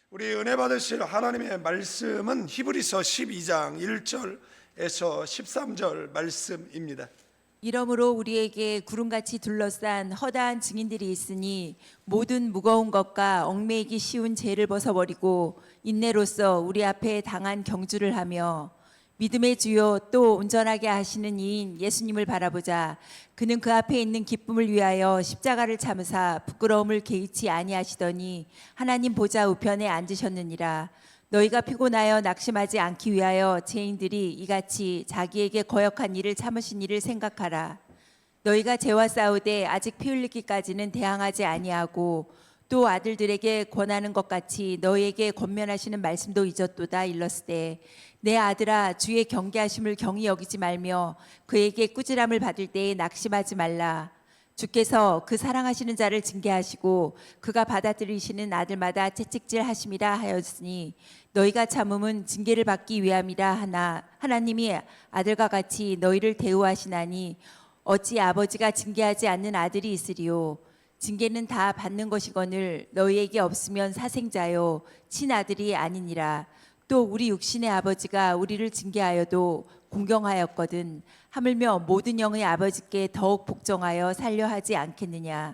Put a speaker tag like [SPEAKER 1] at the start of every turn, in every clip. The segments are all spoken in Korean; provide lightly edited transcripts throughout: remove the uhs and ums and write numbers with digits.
[SPEAKER 1] 우리 은혜 받으실 하나님의 말씀은 히브리서 12장 1절에서 13절 말씀입니다.
[SPEAKER 2] 이러므로 우리에게 구름같이 둘러싼 허다한 증인들이 있으니 모든 무거운 것과 얽매이기 쉬운 죄를 벗어버리고 인내로써 우리 앞에 당한 경주를 하며 믿음의 주요 또 온전하게 하시는 이인 예수님을 바라보자. 그는 그 앞에 있는 기쁨을 위하여 십자가를 참으사 부끄러움을 개의치 아니하시더니 하나님 보좌 우편에 앉으셨느니라. 너희가 피곤하여 낙심하지 않기 위하여 죄인들이 이같이 자기에게 거역한 일을 참으신 일을 생각하라. 너희가 죄와 싸우되 아직 피 흘리기까지는 대항하지 아니하고 또 아들들에게 권하는 것 같이 너희에게 권면하시는 말씀도 잊었도다. 일렀으되 내 아들아, 주의 경계하심을 경히 여기지 말며 그에게 꾸지람을 받을 때에 낙심하지 말라. 주께서 그 사랑하시는 자를 징계하시고 그가 받아들이시는 아들마다 채찍질 하심이라 하였으니 너희가 참음은 징계를 받기 위함이라 하나 하나님이 아들과 같이 너희를 대우하시나니 어찌 아버지가 징계하지 않는 아들이 있으리요. 징계는 다 받는 것이거늘 너희에게 없으면 사생자요 친아들이 아니니라. 또 우리 육신의 아버지가 우리를 징계하여도 공경하였거든 하물며 모든 영의 아버지께 더욱 복종하여 살려 하지 않겠느냐.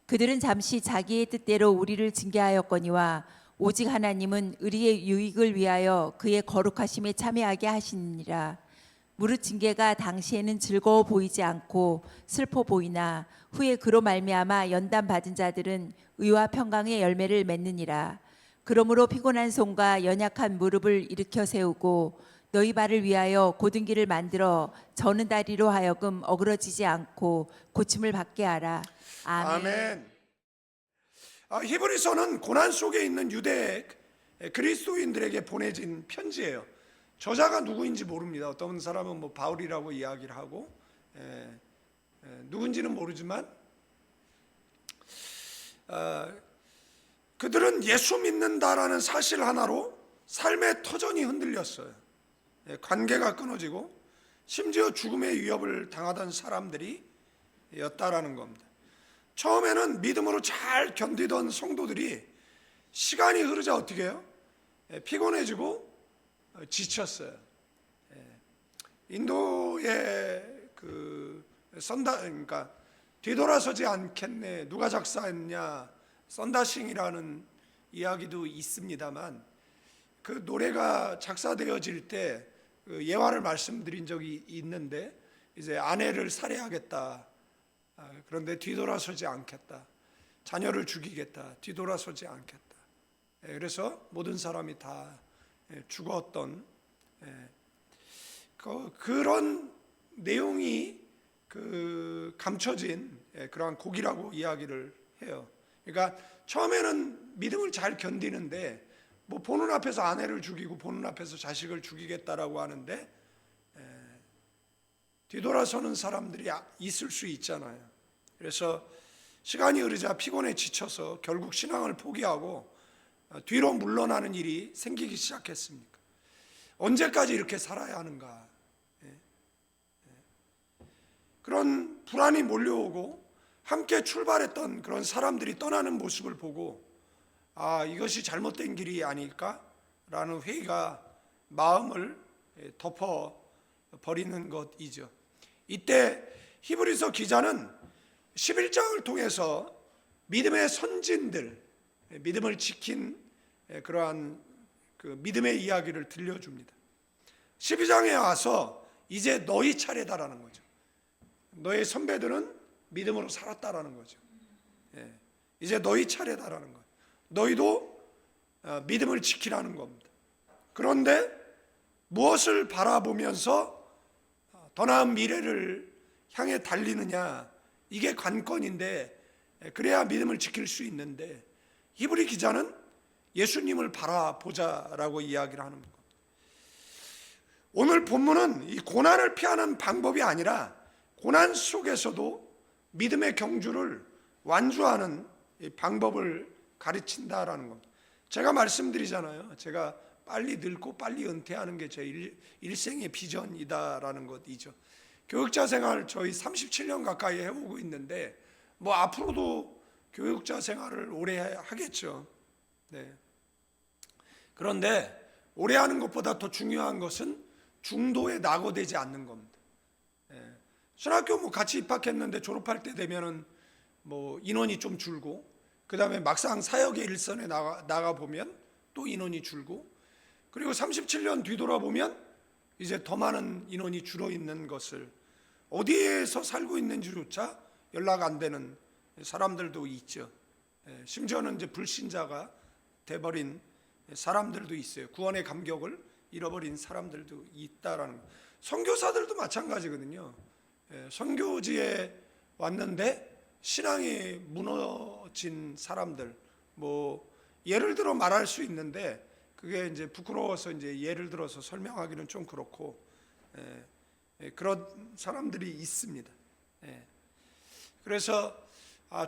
[SPEAKER 2] 그들은 잠시 자기의 뜻대로 우리를 징계하였거니와 오직 하나님은 우리의 유익을 위하여 그의 거룩하심에 참여하게 하시니라. 무릇 징계가 당시에는 즐거워 보이지 않고 슬퍼 보이나 후에 그로 말미암아 연단 받은 자들은 의와 평강의 열매를 맺느니라. 그러므로 피곤한 손과 연약한 무릎을 일으켜 세우고 너희 발을 위하여 곧은 길을 만들어 저는 다리로 하여금 어그러지지 않고 고침을 받게 하라. 아멘.
[SPEAKER 1] 히브리서는 고난 속에 있는 유대 그리스도인들에게 보내진 편지예요. 저자가 누구인지 모릅니다. 어떤 사람은 뭐 바울이라고 이야기를 하고 누군지는 모르지만 그들은 예수 믿는다라는 사실 하나로 삶의 터전이 흔들렸어요. 관계가 끊어지고 심지어 죽음의 위협을 당하던 사람들이 였다라는 겁니다. 처음에는 믿음으로 잘 견디던 성도들이 시간이 흐르자 어떻게 해요? 피곤해지고 지쳤어요. 인도의 그러니까 뒤돌아서지 않겠네, 누가 작사했냐, 썬다싱이라는 이야기도 있습니다만 그 노래가 작사되어질 때 그 예화를 말씀드린 적이 있는데 이제 아내를 살해하겠다, 그런데 뒤돌아서지 않겠다, 자녀를 죽이겠다, 뒤돌아서지 않겠다. 그래서 모든 사람이 다 죽었던 그런 내용이 감춰진 그러한 곡이라고 이야기를 해요. 그러니까 처음에는 믿음을 잘 견디는데 뭐 보는 앞에서 아내를 죽이고 보는 앞에서 자식을 죽이겠다라고 하는데 뒤돌아서는 사람들이 있을 수 있잖아요. 그래서 시간이 흐르자 피곤에 지쳐서 결국 신앙을 포기하고 뒤로 물러나는 일이 생기기 시작했습니까? 언제까지 이렇게 살아야 하는가? 그런 불안이 몰려오고 함께 출발했던 그런 사람들이 떠나는 모습을 보고 이것이 잘못된 길이 아닐까라는 회의가 마음을 덮어버리는 것이죠. 이때 히브리서 기자는 11장을 통해서 믿음의 선진들, 믿음을 지킨 그러한 그 믿음의 이야기를 들려줍니다. 12장에 와서 이제 너희 차례다라는 거죠. 너의 선배들은 믿음으로 살았다라는 거죠. 이제 너희 차례다라는 거예요. 너희도 믿음을 지키라는 겁니다. 그런데 무엇을 바라보면서 더 나은 미래를 향해 달리느냐, 이게 관건인데 그래야 믿음을 지킬 수 있는데 히브리 기자는 예수님을 바라보자라고 이야기를 하는 겁니다. 오늘 본문은 이 고난을 피하는 방법이 아니라 고난 속에서도 믿음의 경주를 완주하는 방법을 가르친다라는 겁니다. 제가 말씀드리잖아요. 제가 빨리 늙고 빨리 은퇴하는 게 제 일생의 비전이다라는 것이죠. 교육자 생활 저희 37년 가까이 해오고 있는데 뭐 앞으로도 교육자 생활을 오래 하겠죠. 네. 그런데 오래 하는 것보다 더 중요한 것은 중도에 낙오되지 않는 겁니다. 신학교 뭐 같이 입학했는데 졸업할 때 되면은 뭐 인원이 좀 줄고, 그 다음에 막상 사역의 일선에 나가 보면 또 인원이 줄고, 그리고 37년 뒤돌아보면 이제 더 많은 인원이 줄어 있는 것을, 어디에서 살고 있는지조차 연락 안 되는 사람들도 있죠. 심지어는 이제 불신자가 돼버린 사람들도 있어요. 구원의 감격을 잃어버린 사람들도 있다라는 거. 선교사들도 마찬가지거든요. 선교지에 왔는데 신앙이 무너진 사람들, 뭐 예를 들어 말할 수 있는데 그게 이제 부끄러워서 이제 예를 들어서 설명하기는 좀 그렇고, 그런 사람들이 있습니다. 그래서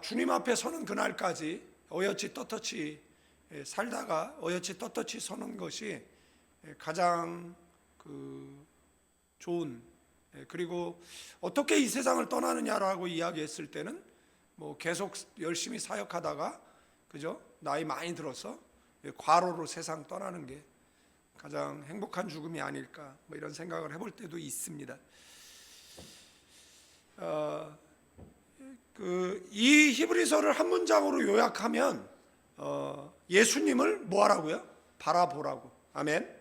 [SPEAKER 1] 주님 앞에 서는 그날까지 어여치 떳떳이 살다가 어여치 떳떳이 서는 것이 가장 좋은, 그리고 어떻게 이 세상을 떠나느냐라고 이야기했을 때는 뭐 계속 열심히 사역하다가, 그죠? 나이 많이 들어서 과로로 세상 떠나는 게 가장 행복한 죽음이 아닐까, 뭐 이런 생각을 해볼 때도 있습니다. 이 히브리서를 한 문장으로 요약하면 예수님을 뭐 하라고요? 바라보라고. 아멘.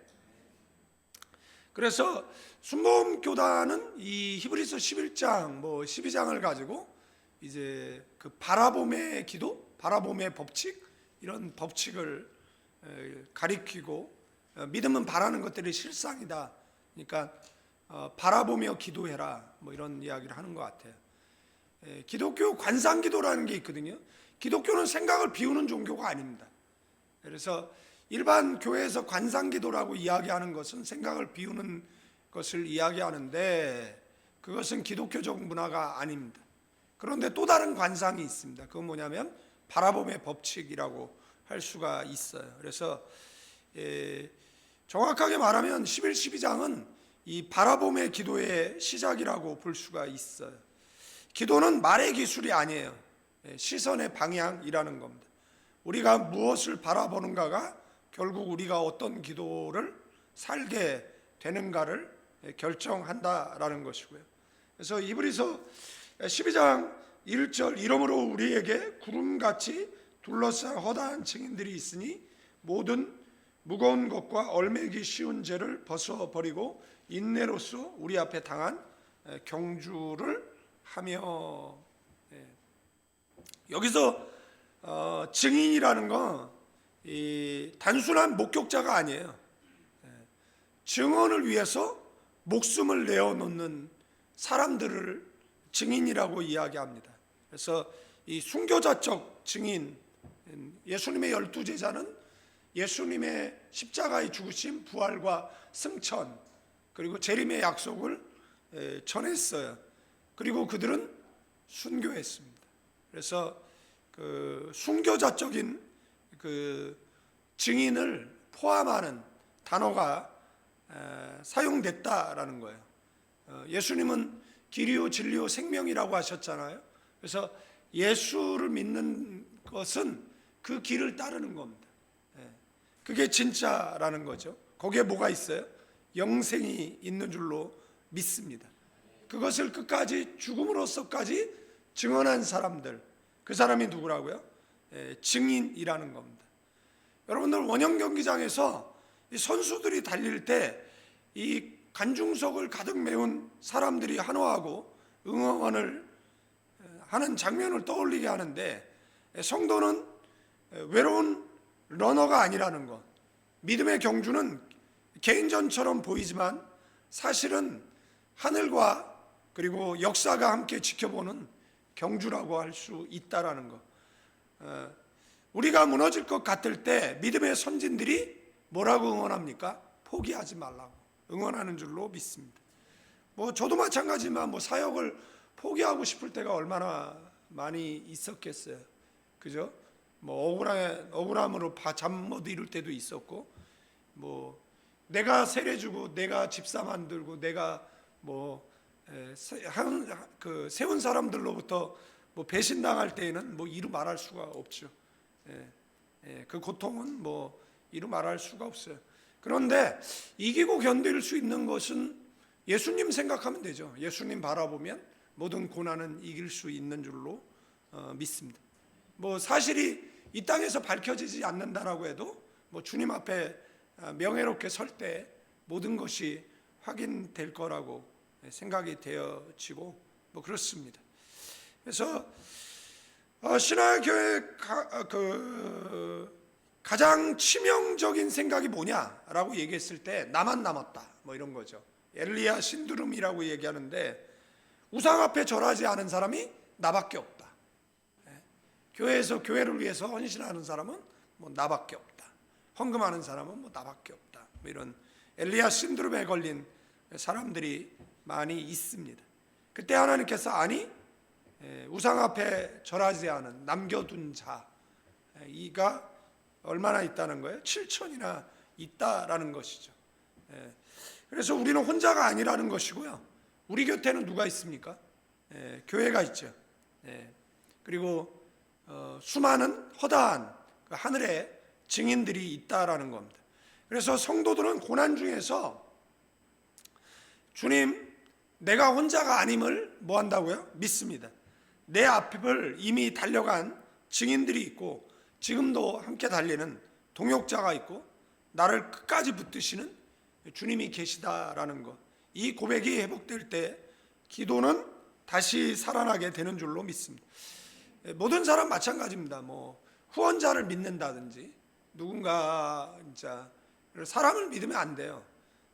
[SPEAKER 1] 그래서 순복음 교단은 이 히브리서 11장 뭐 12장을 가지고 이제 그 바라봄의 기도, 바라봄의 법칙, 이런 법칙을 가리키고, 믿음은 바라는 것들이 실상이다. 그러니까 바라보며 기도해라, 뭐 이런 이야기를 하는 것 같아요. 기독교 관상기도라는 게 있거든요. 기독교는 생각을 비우는 종교가 아닙니다. 그래서 일반 교회에서 관상기도라고 이야기하는 것은 생각을 비우는 것을 이야기하는데, 그것은 기독교적 문화가 아닙니다. 그런데 또 다른 관상이 있습니다. 그건 뭐냐면 바라봄의 법칙이라고 할 수가 있어요. 그래서 정확하게 말하면 11, 12장은 이 바라봄의 기도의 시작이라고 볼 수가 있어요. 기도는 말의 기술이 아니에요. 시선의 방향이라는 겁니다. 우리가 무엇을 바라보는가가 결국 우리가 어떤 기도를 살게 되는가를 결정한다라는 것이고요. 그래서 히브리서 12장 1절, 이러므로 우리에게 구름같이 둘러싼 허다한 증인들이 있으니 모든 무거운 것과 얼매기 쉬운 죄를 벗어버리고 인내로써 우리 앞에 당한 경주를 하며. 여기서 증인이라는 건 단순한 목격자가 아니에요. 증언을 위해서 목숨을 내어놓는 사람들을 증인이라고 이야기합니다. 그래서 이 순교자적 증인, 예수님의 12제자는 예수님의 십자가의 죽으심, 부활과 승천, 그리고 재림의 약속을 전했어요. 그리고 그들은 순교했습니다. 그래서 그 순교자적인 그 증인을 포함하는 단어가 사용됐다라는 거예요. 예수님은 길이요 진리요 생명이라고 하셨잖아요. 그래서 예수를 믿는 것은 그 길을 따르는 겁니다. 그게 진짜라는 거죠. 거기에 뭐가 있어요? 영생이 있는 줄로 믿습니다. 그것을 끝까지 죽음으로써까지 증언한 사람들, 그 사람이 누구라고요? 증인이라는 겁니다. 여러분들 원형 경기장에서 이 선수들이 달릴 때 이 관중석을 가득 메운 사람들이 환호하고 응원을 하는 장면을 떠올리게 하는데, 성도는 외로운 러너가 아니라는 것. 믿음의 경주는 개인전처럼 보이지만 사실은 하늘과 그리고 역사가 함께 지켜보는 경주라고 할 수 있다라는 것. 우리가 무너질 것 같을 때 믿음의 선진들이 뭐라고 응원합니까? 포기하지 말라고 응원하는 줄로 믿습니다. 뭐 저도 마찬가지지만 뭐 사역을 포기하고 싶을 때가 얼마나 많이 있었겠어요. 그죠? 뭐 억울함으로 잠 못 이룰 때도 있었고, 뭐 내가 세례주고 내가 집사 만들고 내가 뭐 세운 사람들로부터 뭐 배신당할 때에는 뭐 이루 말할 수가 없죠. 그 고통은 뭐 이루 말할 수가 없어요. 그런데 이기고 견딜 수 있는 것은 예수님 생각하면 되죠. 예수님 바라보면 모든 고난은 이길 수 있는 줄로 믿습니다. 뭐 사실이 이 땅에서 밝혀지지 않는다라고 해도 뭐 주님 앞에 명예롭게 설 때 모든 것이 확인될 거라고 생각이 되어지고 뭐 그렇습니다. 그래서 신화교회 가장 치명적인 생각이 뭐냐라고 얘기했을 때 나만 남았다 뭐 이런 거죠. 엘리야 신두름이라고 얘기하는데 우상 앞에 절하지 않은 사람이 나밖에 없다. 교회에서 교회를 위해서 헌신하는 사람은 뭐 나밖에 없다. 헌금하는 사람은 뭐 나밖에 없다. 뭐 이런 엘리야 신두름에 걸린 사람들이 많이 있습니다. 그때 하나님께서 아니 우상 앞에 절하지 않은 남겨둔 자 이가 얼마나 있다는 거예요? 7천이나 있다라는 것이죠. 그래서 우리는 혼자가 아니라는 것이고요. 우리 곁에는 누가 있습니까? 교회가 있죠. 그리고 수많은 허다한 하늘의 증인들이 있다라는 겁니다. 그래서 성도들은 고난 중에서 주님, 내가 혼자가 아님을 뭐 한다고요? 믿습니다. 내 앞을 이미 달려간 증인들이 있고 지금도 함께 달리는 동역자가 있고 나를 끝까지 붙드시는 주님이 계시다라는 것. 이 고백이 회복될 때 기도는 다시 살아나게 되는 줄로 믿습니다. 모든 사람 마찬가지입니다. 뭐 후원자를 믿는다든지 누군가 진짜 사람을 믿으면 안 돼요.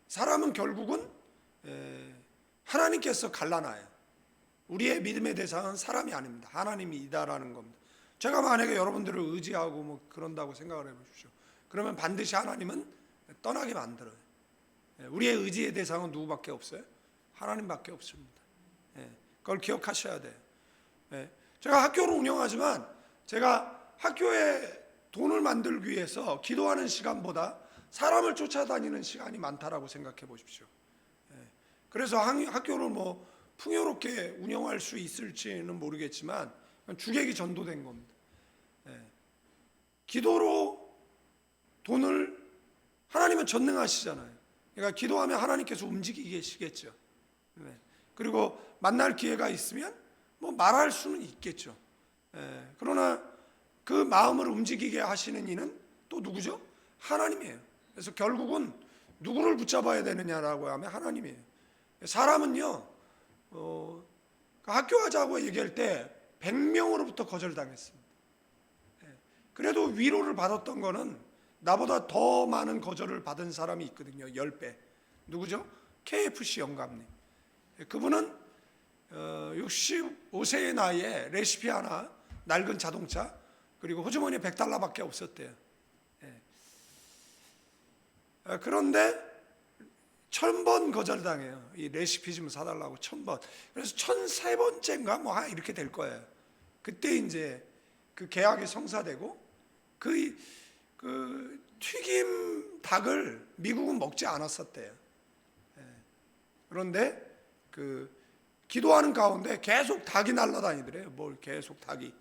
[SPEAKER 1] 사람은 결국은 하나님께서 갈라놔요. 우리의 믿음의 대상은 사람이 아닙니다. 하나님이다라는 겁니다. 제가 만약에 여러분들을 의지하고 뭐 그런다고 생각을 해보십시오. 그러면 반드시 하나님은 떠나게 만들어요. 우리의 의지의 대상은 누구밖에 없어요? 하나님밖에 없습니다. 그걸 기억하셔야 돼요. 제가 학교를 운영하지만 제가 학교에 돈을 만들기 위해서 기도하는 시간보다 사람을 쫓아다니는 시간이 많다라고 생각해 보십시오. 그래서 학교를 뭐 풍요롭게 운영할 수 있을지는 모르겠지만 주객이 전도된 겁니다. 기도로 돈을 하나님은 전능하시잖아요. 그러니까 기도하면 하나님께서 움직이시겠죠. 그리고 만날 기회가 있으면 뭐 말할 수는 있겠죠. 그러나 그 마음을 움직이게 하시는 이는 또 누구죠? 하나님이에요. 그래서 결국은 누구를 붙잡아야 되느냐라고 하면 하나님이에요. 사람은요, 학교 하자고 얘기할 때 100명으로부터 거절당했습니다. 그래도 위로를 받았던 거는 나보다 더 많은 거절을 받은 사람이 있거든요. 10배. 누구죠? KFC 영감님. 그분은 65세의 나이에 레시피 하나, 낡은 자동차, 그리고 호주머니에 $100밖에 없었대요. 그런데 1000번 거절당해요. 이 레시피 좀 사달라고 1000번. 그래서 1003번째인가 뭐 이렇게 될 거예요. 그때 이제 그 계약이 성사되고 그 튀김 닭을 미국은 먹지 않았었대요. 그런데 그 기도하는 가운데 계속 닭이 날아다니더래요. 뭘 계속 닭이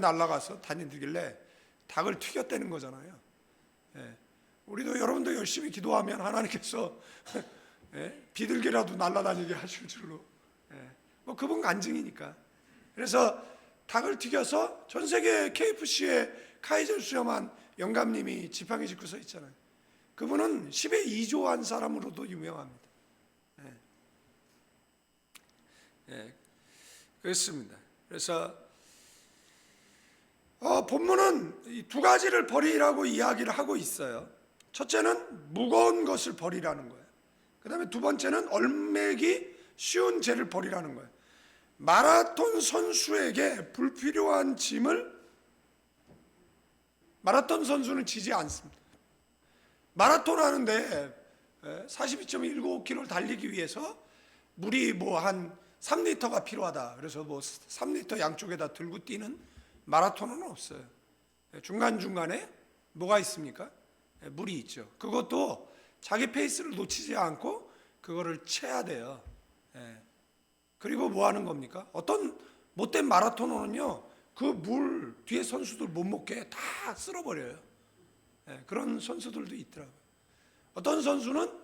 [SPEAKER 1] 날아가서 다니길래 닭을 튀겼다는 거잖아요. 우리도 여러분도 열심히 기도하면 하나님께서 비둘기라도 날아다니게 하실 줄로. 뭐 그분 간증이니까. 그래서 닭을 튀겨서 전 세계 KFC에 카이저 수염한 영감님이 지팡이 짚고 서 있잖아요. 그분은 10에 2조 한 사람으로도 유명합니다. 그렇습니다. 그래서 본문은 이 두 가지를 버리라고 이야기를 하고 있어요. 첫째는 무거운 것을 버리라는 거예요. 그 다음에 두 번째는 얼매기 쉬운 죄를 버리라는 거예요. 마라톤 선수에게 불필요한 짐을 마라톤 선수는 지지 않습니다. 마라톤 하는데 42.195km를 달리기 위해서 물이 뭐 한 3리터가 필요하다. 그래서 뭐 3리터 양쪽에다 들고 뛰는 마라톤은 없어요. 중간중간에 뭐가 있습니까? 물이 있죠. 그것도 자기 페이스를 놓치지 않고 그거를 채야 돼요. 그리고 뭐 하는 겁니까? 어떤 못된 마라토너는요, 그 물 뒤에 선수들 못 먹게 다 쓸어버려요. 그런 선수들도 있더라고요. 어떤 선수는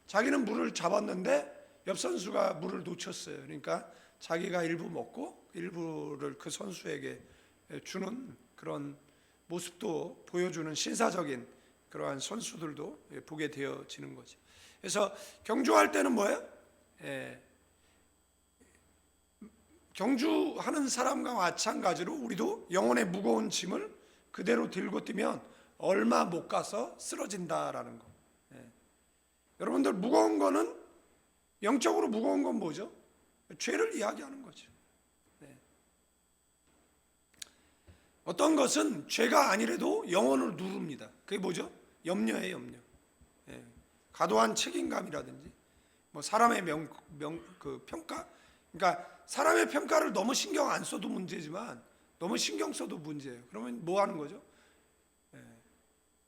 [SPEAKER 1] 자기는 물을 잡았는데 옆 선수가 물을 놓쳤어요. 그러니까 자기가 일부 먹고 일부를 그 선수에게 주는 그런 모습도 보여주는 신사적인 그러한 선수들도 보게 되어지는 거죠. 그래서 경주할 때는 뭐예요? 경주하는 사람과 마찬가지로 우리도 영혼의 무거운 짐을 그대로 들고 뛰면 얼마 못 가서 쓰러진다라는 거. 여러분들 무거운 거는 영적으로 무거운 건 뭐죠? 죄를 이야기하는 거죠. 어떤 것은 죄가 아니래도 영혼을 누릅니다. 그게 뭐죠? 염려예요, 염려. 과도한 책임감이라든지, 뭐 사람의 그 평가, 그러니까 사람의 평가를 너무 신경 안 써도 문제지만 너무 신경 써도 문제예요. 그러면 뭐 하는 거죠?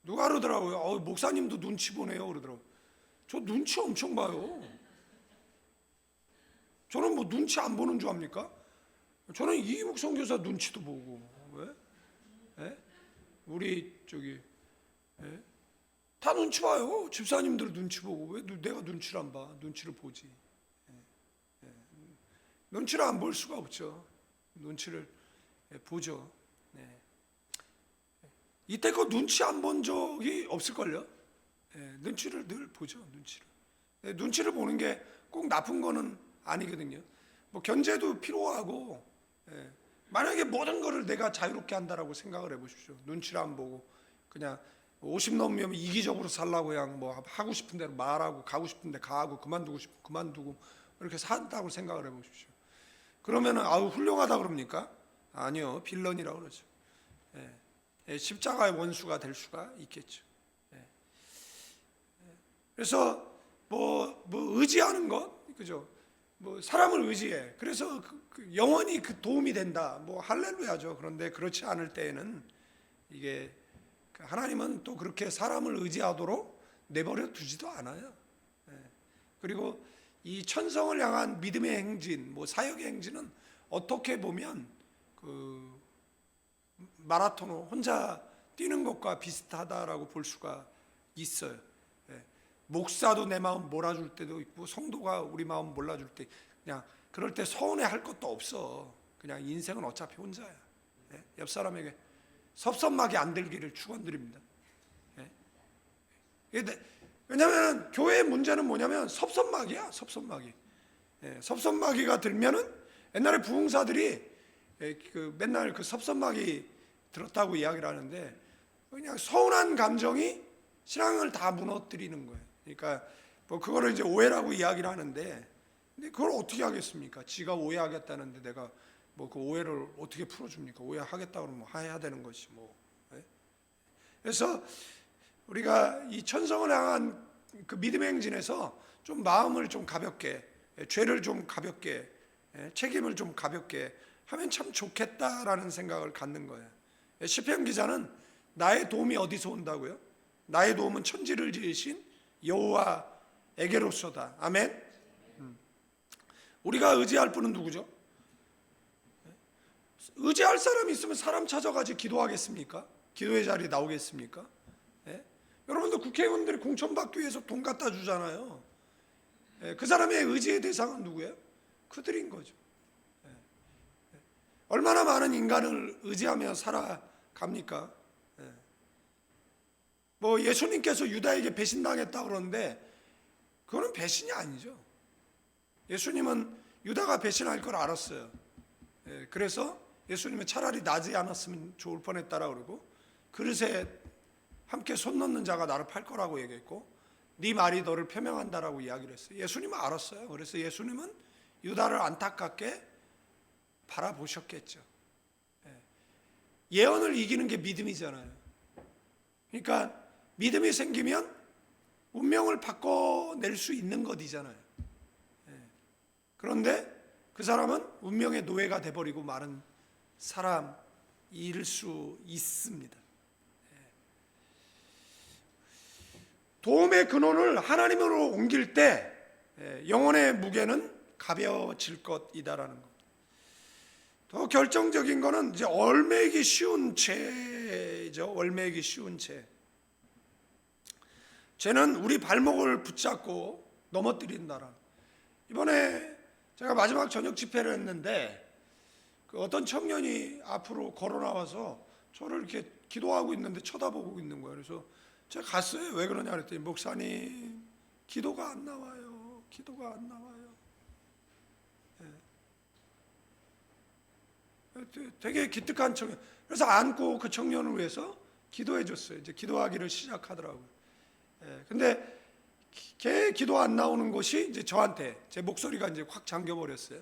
[SPEAKER 1] 누가 그러더라고요. 목사님도 눈치 보네요, 그러더라고요. 저 눈치 엄청 봐요. 저는 뭐 눈치 안 보는 줄 압니까? 저는 이기복 선교사 눈치도 보고. 왜? 우리 다 눈치 봐요. 집사님들 눈치 보고. 왜 내가 눈치를 안 봐? 눈치를 보지. 눈치를 안 볼 수가 없죠. 눈치를 보죠. 이때껏 눈치 안 본 적이 없을걸요. 눈치를 늘 보죠. 눈치를 보는 게 꼭 나쁜 거는 아니거든요. 뭐 견제도 필요하고, 만약에 모든 거를 내가 자유롭게 한다라고 생각을 해보십시오. 눈치를 안 보고 그냥 50 넘으면 이기적으로 살라고 그냥 뭐 하고 싶은 대로 말하고 가고 싶은 데 가고 그만두고 싶으면 그만두고 이렇게 산다고 생각을 해보십시오. 그러면은 아우 훌륭하다 그럽니까? 아니요, 빌런이라고 그러죠. 십자가의 원수가 될 수가 있겠죠. 그래서 뭐 의지하는 것, 그죠? 뭐 사람을 의지해. 그래서 영원히 그 도움이 된다. 뭐 할렐루야죠. 그런데 그렇지 않을 때에는 이게 하나님은 또 그렇게 사람을 의지하도록 내버려 두지도 않아요. 그리고 이 천성을 향한 믿음의 행진, 뭐 사역의 행진은 어떻게 보면 그 마라톤을 혼자 뛰는 것과 비슷하다라고 볼 수가 있어요. 목사도 내 마음 몰아줄 때도 있고 성도가 우리 마음 몰아줄 때 그냥 그럴 때 서운해할 것도 없어. 그냥 인생은 어차피 혼자야. 옆 사람에게 섭섭하게 안 들기를 축원드립니다. 왜냐하면 교회의 문제는 뭐냐면 섭섭마귀야, 섭섭마귀. 섭섭마귀가 들면은 옛날에 부흥사들이 맨날 그 섭섭마귀 들었다고 이야기를 하는데 그냥 서운한 감정이 신앙을 다 무너뜨리는 거예요. 그러니까 뭐 그거를 이제 오해라고 이야기를 하는데, 근데 그걸 어떻게 하겠습니까? 지가 오해하겠다는데 내가 뭐 그 오해를 어떻게 풀어줍니까? 오해하겠다 그러면 해야 되는 것이 뭐. 그래서 우리가 이 천성을 향한 그 믿음의 행진에서 좀 마음을 좀 가볍게, 죄를 좀 가볍게, 책임을 좀 가볍게 하면 참 좋겠다라는 생각을 갖는 거예요. 시편 기자는 나의 도움이 어디서 온다고요? 나의 도움은 천지를 지으신 여호와에게로서다. 아멘. 우리가 의지할 분은 누구죠? 의지할 사람이 있으면 사람 찾아가지 기도하겠습니까? 기도의 자리에 나오겠습니까? 여러분들 국회의원들이 공천받기 위해서 돈 갖다 주잖아요. 그 사람의 의지의 대상은 누구예요? 그들인 거죠. 얼마나 많은 인간을 의지하며 살아갑니까? 뭐 예수님께서 유다에게 배신당했다 그러는데 그거는 배신이 아니죠. 예수님은 유다가 배신할 걸 알았어요. 그래서 예수님은 차라리 나지 않았으면 좋을 뻔했다라 그러고 그릇에 함께 손 넣는 자가 나를 팔 거라고 얘기했고 네 말이 너를 표명한다라고 이야기를 했어요. 예수님은 알았어요. 그래서 예수님은 유다를 안타깝게 바라보셨겠죠. 예언을 이기는 게 믿음이잖아요. 그러니까 믿음이 생기면 운명을 바꿔낼 수 있는 것이잖아요. 그런데 그 사람은 운명의 노예가 돼버리고 마른 사람일 수 있습니다. 도움의 근원을 하나님으로 옮길 때 영혼의 무게는 가벼워질 것이다라는 것. 더 결정적인 거는 이제 얼매기 쉬운 죄죠. 얼매기 쉬운 죄. 죄는 우리 발목을 붙잡고 넘어뜨린다라. 이번에 제가 마지막 저녁 집회를 했는데 그 어떤 청년이 앞으로 걸어 나와서 저를 이렇게 기도하고 있는데 쳐다보고 있는 거예요. 그래서 제가 갔어요. 왜 그러냐 그랬더니 목사님 기도가 안 나와요. 기도가 안 나와요. 되게 기특한 청년. 그래서 안고 그 청년을 위해서 기도해 줬어요. 이제 기도하기를 시작하더라고요. 근데 걔 기도 안 나오는 것이 이제 저한테 제 목소리가 이제 확 잠겨 버렸어요.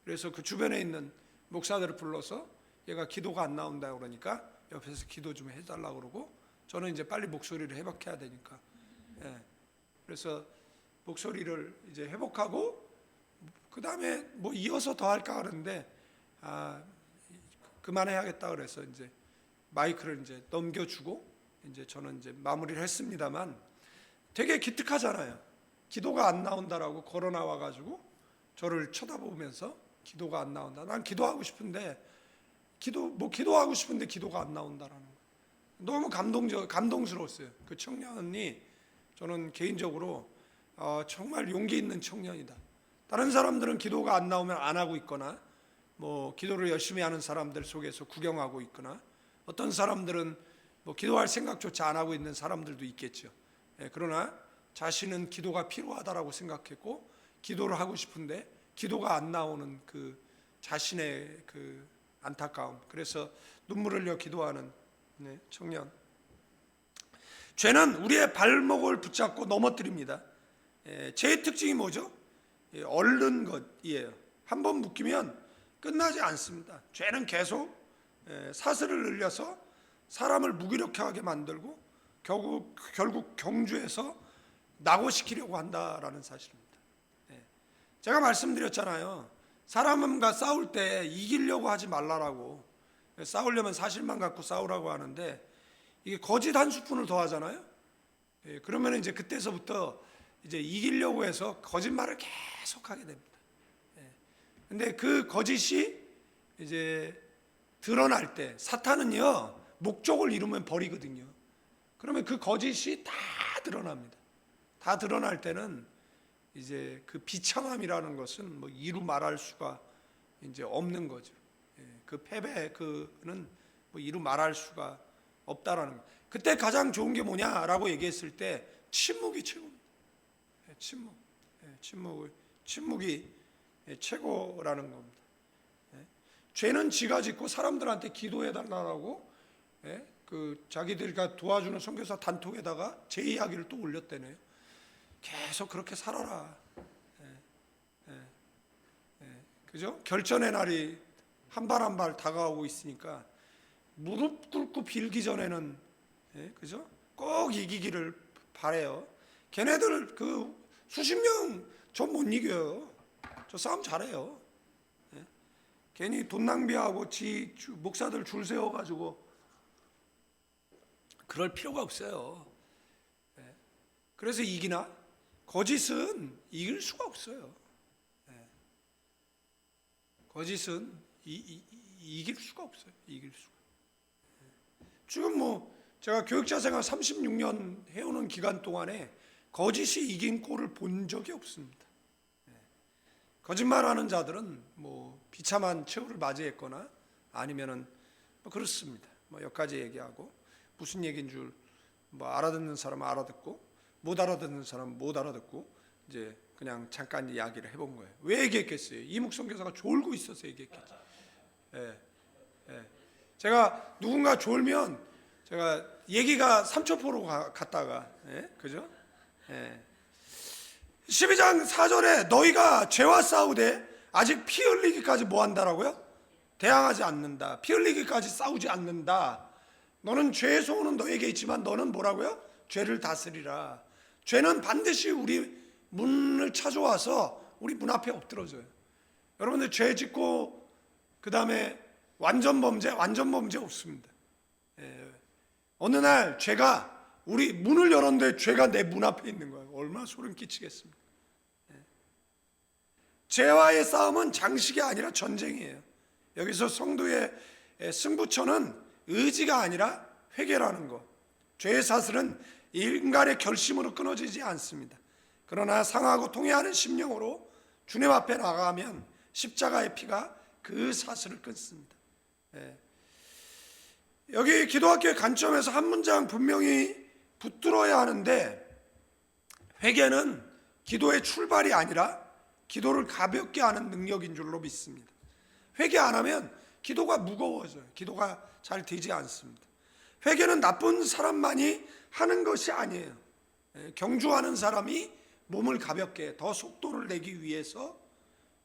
[SPEAKER 1] 그래서 그 주변에 있는 목사들을 불러서 얘가 기도가 안 나온다 그러니까 옆에서 기도 좀 해달라 그러고 저는 이제 빨리 목소리를 회복해야 되니까. 그래서 목소리를 이제 회복하고 그 다음에 뭐 이어서 더 할까 하는데 그만해야겠다 그래서 이제 마이크를 이제 넘겨주고 이제 저는 이제 마무리를 했습니다만 되게 기특하잖아요. 기도가 안 나온다라고 걸어 나와 가지고 저를 쳐다보면서 기도가 안 나온다. 난 기도하고 싶은데 기도하고 싶은데 기도가 안 나온다라는 거. 너무 감동스러웠어요. 그 청년이 저는 개인적으로 정말 용기 있는 청년이다. 다른 사람들은 기도가 안 나오면 안 하고 있거나 뭐 기도를 열심히 하는 사람들 속에서 구경하고 있거나 어떤 사람들은 뭐 기도할 생각조차 안 하고 있는 사람들도 있겠죠. 그러나 자신은 기도가 필요하다라고 생각했고 기도를 하고 싶은데 기도가 안 나오는 그 자신의 그 안타까움. 그래서 눈물을 흘려 기도하는 청년. 죄는 우리의 발목을 붙잡고 넘어뜨립니다. 죄의 특징이 뭐죠? 얽는 것이에요. 한번 묶이면 끝나지 않습니다. 죄는 계속 사슬을 늘려서 사람을 무기력하게 만들고 결국 경주에서 낙오시키려고 한다라는 사실입니다. 제가 말씀드렸잖아요. 사람과 싸울 때 이기려고 하지 말라라고. 싸우려면 사실만 갖고 싸우라고 하는데 이게 거짓 한 스푼을 더하잖아요. 그러면 이제 그때서부터 이제 이기려고 해서 거짓말을 계속하게 됩니다. 근데 그 거짓이 이제 드러날 때 사탄은요 목적을 이루면 버리거든요. 그러면 그 거짓이 다 드러납니다. 다 드러날 때는 이제 그 비참함이라는 것은 뭐 이루 말할 수가 이제 없는 거죠. 그 패배 그는 뭐 이루 말할 수가 없다라는 거. 그때 가장 좋은 게 뭐냐라고 얘기했을 때 침묵이 최고입니다. 침묵이 최고라는 겁니다. 죄는 지가 짓고 사람들한테 기도해 달라고 그 자기들과 도와주는 선교사 단톡에다가 제 이야기를 또 올렸대네요. 계속 그렇게 살아라. 그죠? 결전의 날이 한 발 한 발 다가오고 있으니까 무릎 꿇고 빌기 전에는 그죠? 꼭 이기기를 바래요. 걔네들 그 수십 명 전 못 이겨요. 저 싸움 잘해요. 괜히 돈 낭비하고 목사들 줄 세워가지고 그럴 필요가 없어요. 그래서 이기나? 거짓은 이길 수가 없어요. 거짓은 이길 수가 없어요. 이길 수가. 지금 뭐 제가 교육자 생활 36년 해오는 기간 동안에 거짓이 이긴 꼴을 본 적이 없습니다. 거짓말하는 자들은 뭐 비참한 최후를 맞이했거나 아니면은 뭐 그렇습니다. 뭐 여기까지 얘기하고 무슨 얘기인 줄 뭐 알아듣는 사람은 알아듣고 못 알아듣는 사람은 못 알아듣고 이제 그냥 잠깐 이야기를 해본 거예요. 왜 얘기했겠어요? 이묵성 교사가 졸고 있어서 얘기했겠죠. 제가 누군가 졸면 제가 얘기가 삼초포로 갔다가 그죠? 12장 4절에 너희가 죄와 싸우되 아직 피 흘리기까지 뭐 한다라고요? 대항하지 않는다. 피 흘리기까지 싸우지 않는다. 너는 죄의 소원은 너에게 있지만 너는 뭐라고요? 죄를 다스리라. 죄는 반드시 우리 문을 찾아와서 우리 문 앞에 엎드러져요. 여러분들 죄 짓고 그 다음에 완전 범죄 없습니다. 어느 날 죄가 우리 문을 열었는데 죄가 내 문 앞에 있는 거예요. 얼마나 소름 끼치겠습니까? 죄와의 싸움은 장식이 아니라 전쟁이에요. 여기서 성도의 승부처는 의지가 아니라 회개라는 것. 죄의 사슬은 인간의 결심으로 끊어지지 않습니다. 그러나 상하고 통회하는 심령으로 주님 앞에 나가면 십자가의 피가 그 사슬을 끊습니다. 여기 기도학교의 관점에서 한 문장 분명히 붙들어야 하는데, 회개는 기도의 출발이 아니라 기도를 가볍게 하는 능력인 줄로 믿습니다. 회개 안 하면 기도가 무거워져요. 기도가 잘 되지 않습니다. 회개는 나쁜 사람만이 하는 것이 아니에요. 경주하는 사람이 몸을 가볍게 더 속도를 내기 위해서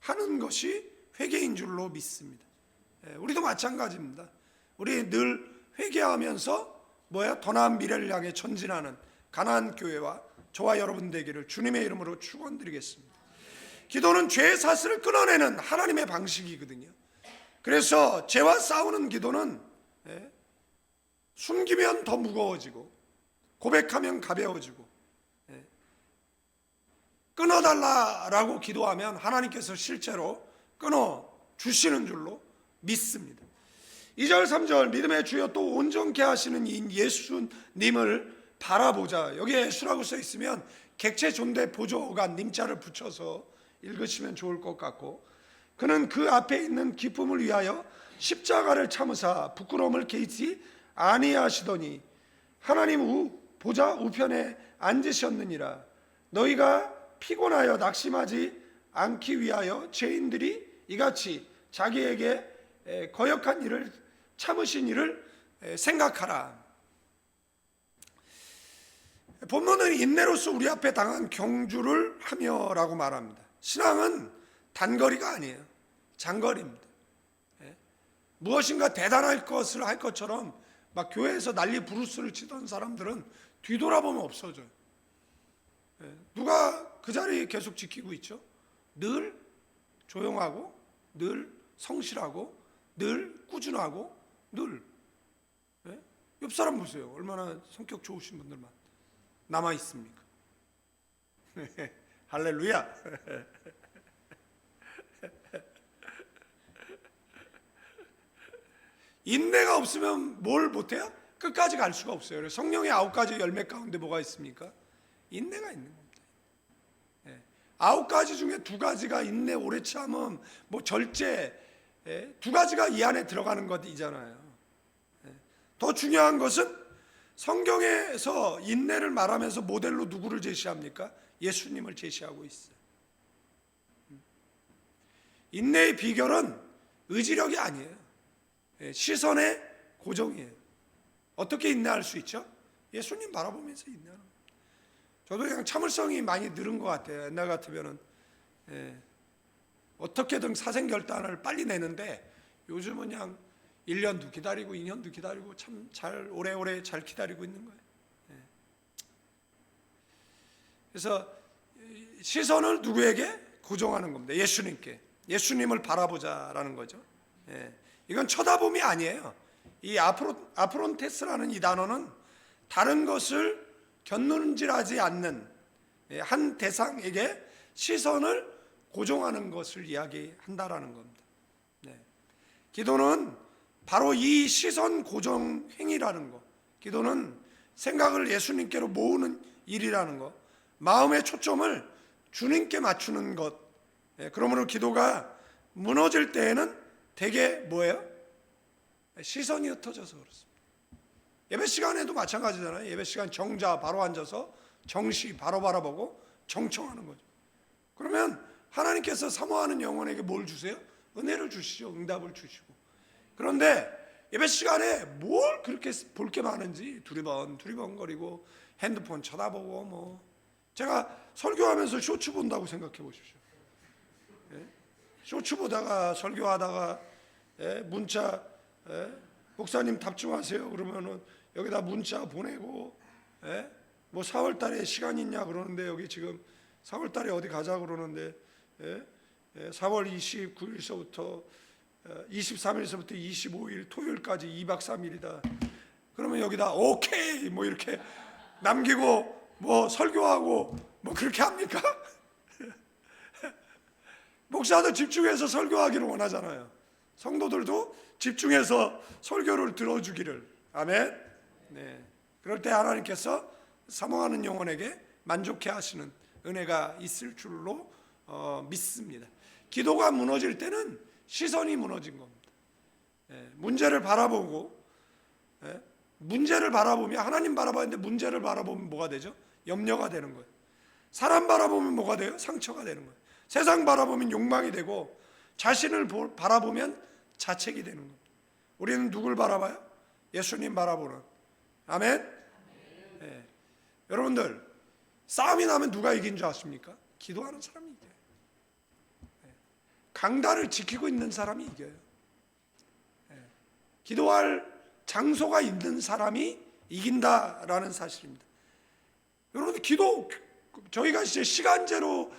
[SPEAKER 1] 하는 것이 회개인 줄로 믿습니다. 우리도 마찬가지입니다. 우리 늘 회개하면서 더 나은 미래를 향해 전진하는 가나안 교회와 저와 여러분 되기를 주님의 이름으로 축원드리겠습니다. 기도는 죄의 사슬을 끊어내는 하나님의 방식이거든요. 그래서 죄와 싸우는 기도는 숨기면 더 무거워지고 고백하면 가벼워지고, 끊어달라라고 기도하면 하나님께서 실제로 끊어주시는 줄로 믿습니다. 2절 3절 믿음의 주여 또 온전케 하시는 이인 예수님을 바라보자. 여기에 예수라고 써 있으면 객체 존대 보조가 님자를 붙여서 읽으시면 좋을 것 같고, 그는 그 앞에 있는 기쁨을 위하여 십자가를 참으사 부끄러움을 개의치 아니하시더니 하나님 보좌 우편에 앉으셨느니라. 너희가 피곤하여 낙심하지 않기 위하여 죄인들이 이같이 자기에게 거역한 일을 참으신 일을 생각하라. 본문은 인내로서 우리 앞에 당한 경주를 하며 라고 말합니다. 신앙은 단거리가 아니에요. 장거리입니다. 무엇인가 대단할 것을 할 것처럼 막 교회에서 난리 부르스를 치던 사람들은 뒤돌아보면 없어져요. 누가 그 자리 계속 지키고 있죠? 늘 조용하고 늘 성실하고 늘 꾸준하고 늘. 옆 사람 보세요. 얼마나 성격 좋으신 분들만 남아 있습니까? 할렐루야. 인내가 없으면 뭘 못해요? 끝까지 갈 수가 없어요. 그래서 성령의 9가지 열매 가운데 뭐가 있습니까? 인내가 있는 겁니다. 9가지 중에 2가지가 인내, 오래 참음, 절제, 2가지가 이 안에 들어가는 것이잖아요. 더 중요한 것은 성경에서 인내를 말하면서 모델로 누구를 제시합니까? 예수님을 제시하고 있어요. 인내의 비결은 의지력이 아니에요. 시선의 고정이에요. 어떻게 인내할 수 있죠? 예수님 바라보면서 인내하는 거예요. 저도 그냥 참을성이 많이 늘은 것 같아요. 옛날 같으면은 어떻게든 사생결단을 빨리 내는데 요즘은 그냥 1년도 기다리고 2년도 기다리고 참 잘 오래오래 잘 기다리고 있는 거예요. 그래서 시선을 누구에게 고정하는 겁니다. 예수님께. 예수님을 바라보자라는 거죠. 이건 쳐다봄이 아니에요. 이 아프론테스라는 이 단어는 다른 것을 견눈질하지 않는 한 대상에게 시선을 고정하는 것을 이야기한다라는 겁니다. 기도는 바로 이 시선 고정 행위라는 것, 기도는 생각을 예수님께로 모으는 일이라는 것, 마음의 초점을 주님께 맞추는 것. 그러므로 기도가 무너질 때에는 대개 뭐예요? 시선이 흩어져서 그렇습니다. 예배 시간에도 마찬가지잖아요. 예배 시간 정자 바로 앉아서 정시 바로 바라보고 정청하는 거죠. 그러면 하나님께서 사모하는 영혼에게 뭘 주세요? 은혜를 주시죠. 응답을 주시고. 그런데 예배 시간에 뭘 그렇게 볼 게 많은지 두리번거리고 핸드폰 쳐다보고 제가 설교하면서 쇼츠 본다고 생각해 보십시오. 쇼츠 보다가 설교하다가 문자 목사님 답 좀 하세요 그러면은 여기다 문자 보내고 4월 달에 시간 있냐 그러는데 여기 지금 4월 달에 어디 가자 그러는데 4월 29일서부터 23일서부터 25일 토요일까지 2박 3일이다. 그러면 여기다 오케이 이렇게 남기고 설교하고 그렇게 합니까? 목사도 집중해서 설교하기를 원하잖아요. 성도들도 집중해서 설교를 들어주기를. 아멘. 그럴 때 하나님께서 사모하는 영혼에게 만족해 하시는 은혜가 있을 줄로 믿습니다. 기도가 무너질 때는 시선이 무너진 겁니다. 문제를 바라보고, 문제를 바라보면, 하나님 바라봤는데 문제를 바라보면 뭐가 되죠? 염려가 되는 거예요. 사람 바라보면 뭐가 돼요? 상처가 되는 거예요. 세상 바라보면 욕망이 되고, 자신을 바라보면 자책이 되는 겁니다. 우리는 누굴 바라봐요? 예수님 바라보는. 아멘? 네. 여러분들, 싸움이 나면 누가 이긴 줄 아십니까? 기도하는 사람이 이겨요. 강단을 지키고 있는 사람이 이겨요. 기도할 장소가 있는 사람이 이긴다라는 사실입니다. 여러분, 기도, 저희가 이제 시간제로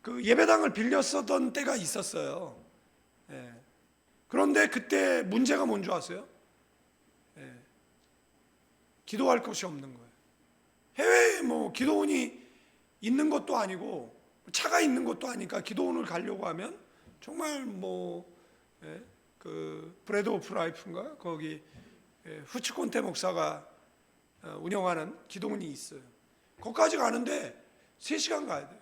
[SPEAKER 1] 그 예배당을 빌려 쓰던 때가 있었어요. 그런데 그때 문제가 뭔지 아세요? 기도할 곳이 없는 거예요. 해외에 뭐 기도원이 있는 것도 아니고 차가 있는 것도 아니까 기도원을 가려고 하면 정말 그 브레드 오브 라이프인가 거기 후치콘테 목사가 운영하는 기도원이 있어요. 거기까지 가는데 3시간 가야 돼요.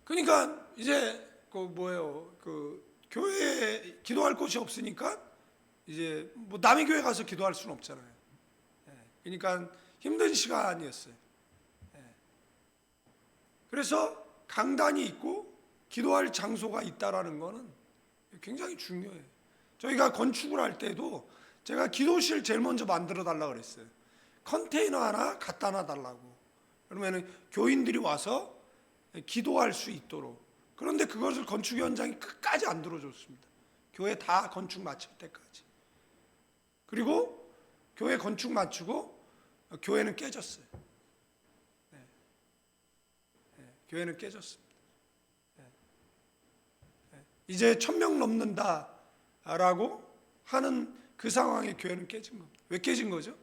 [SPEAKER 1] 그러니까 이제 그 교회에 기도할 곳이 없으니까 이제 뭐 남의 교회 가서 기도할 수는 없잖아요. 그러니까 힘든 시간이었어요. 그래서 강단이 있고 기도할 장소가 있다라는 거는 굉장히 중요해요. 저희가 건축을 할 때도 제가 기도실 제일 먼저 만들어 달라고 그랬어요. 컨테이너 하나 갖다 놔 달라고. 그러면은 교인들이 와서 기도할 수 있도록. 그런데 그것을 건축 현장이 끝까지 안 들어줬습니다. 교회 다 건축 마칠 때까지. 그리고 교회 건축 마치고 교회는 깨졌어요. 교회는 깨졌습니다. 이제 1000명 넘는다라고 하는 그 상황에 교회는 깨진 겁니다. 왜 깨진 거죠?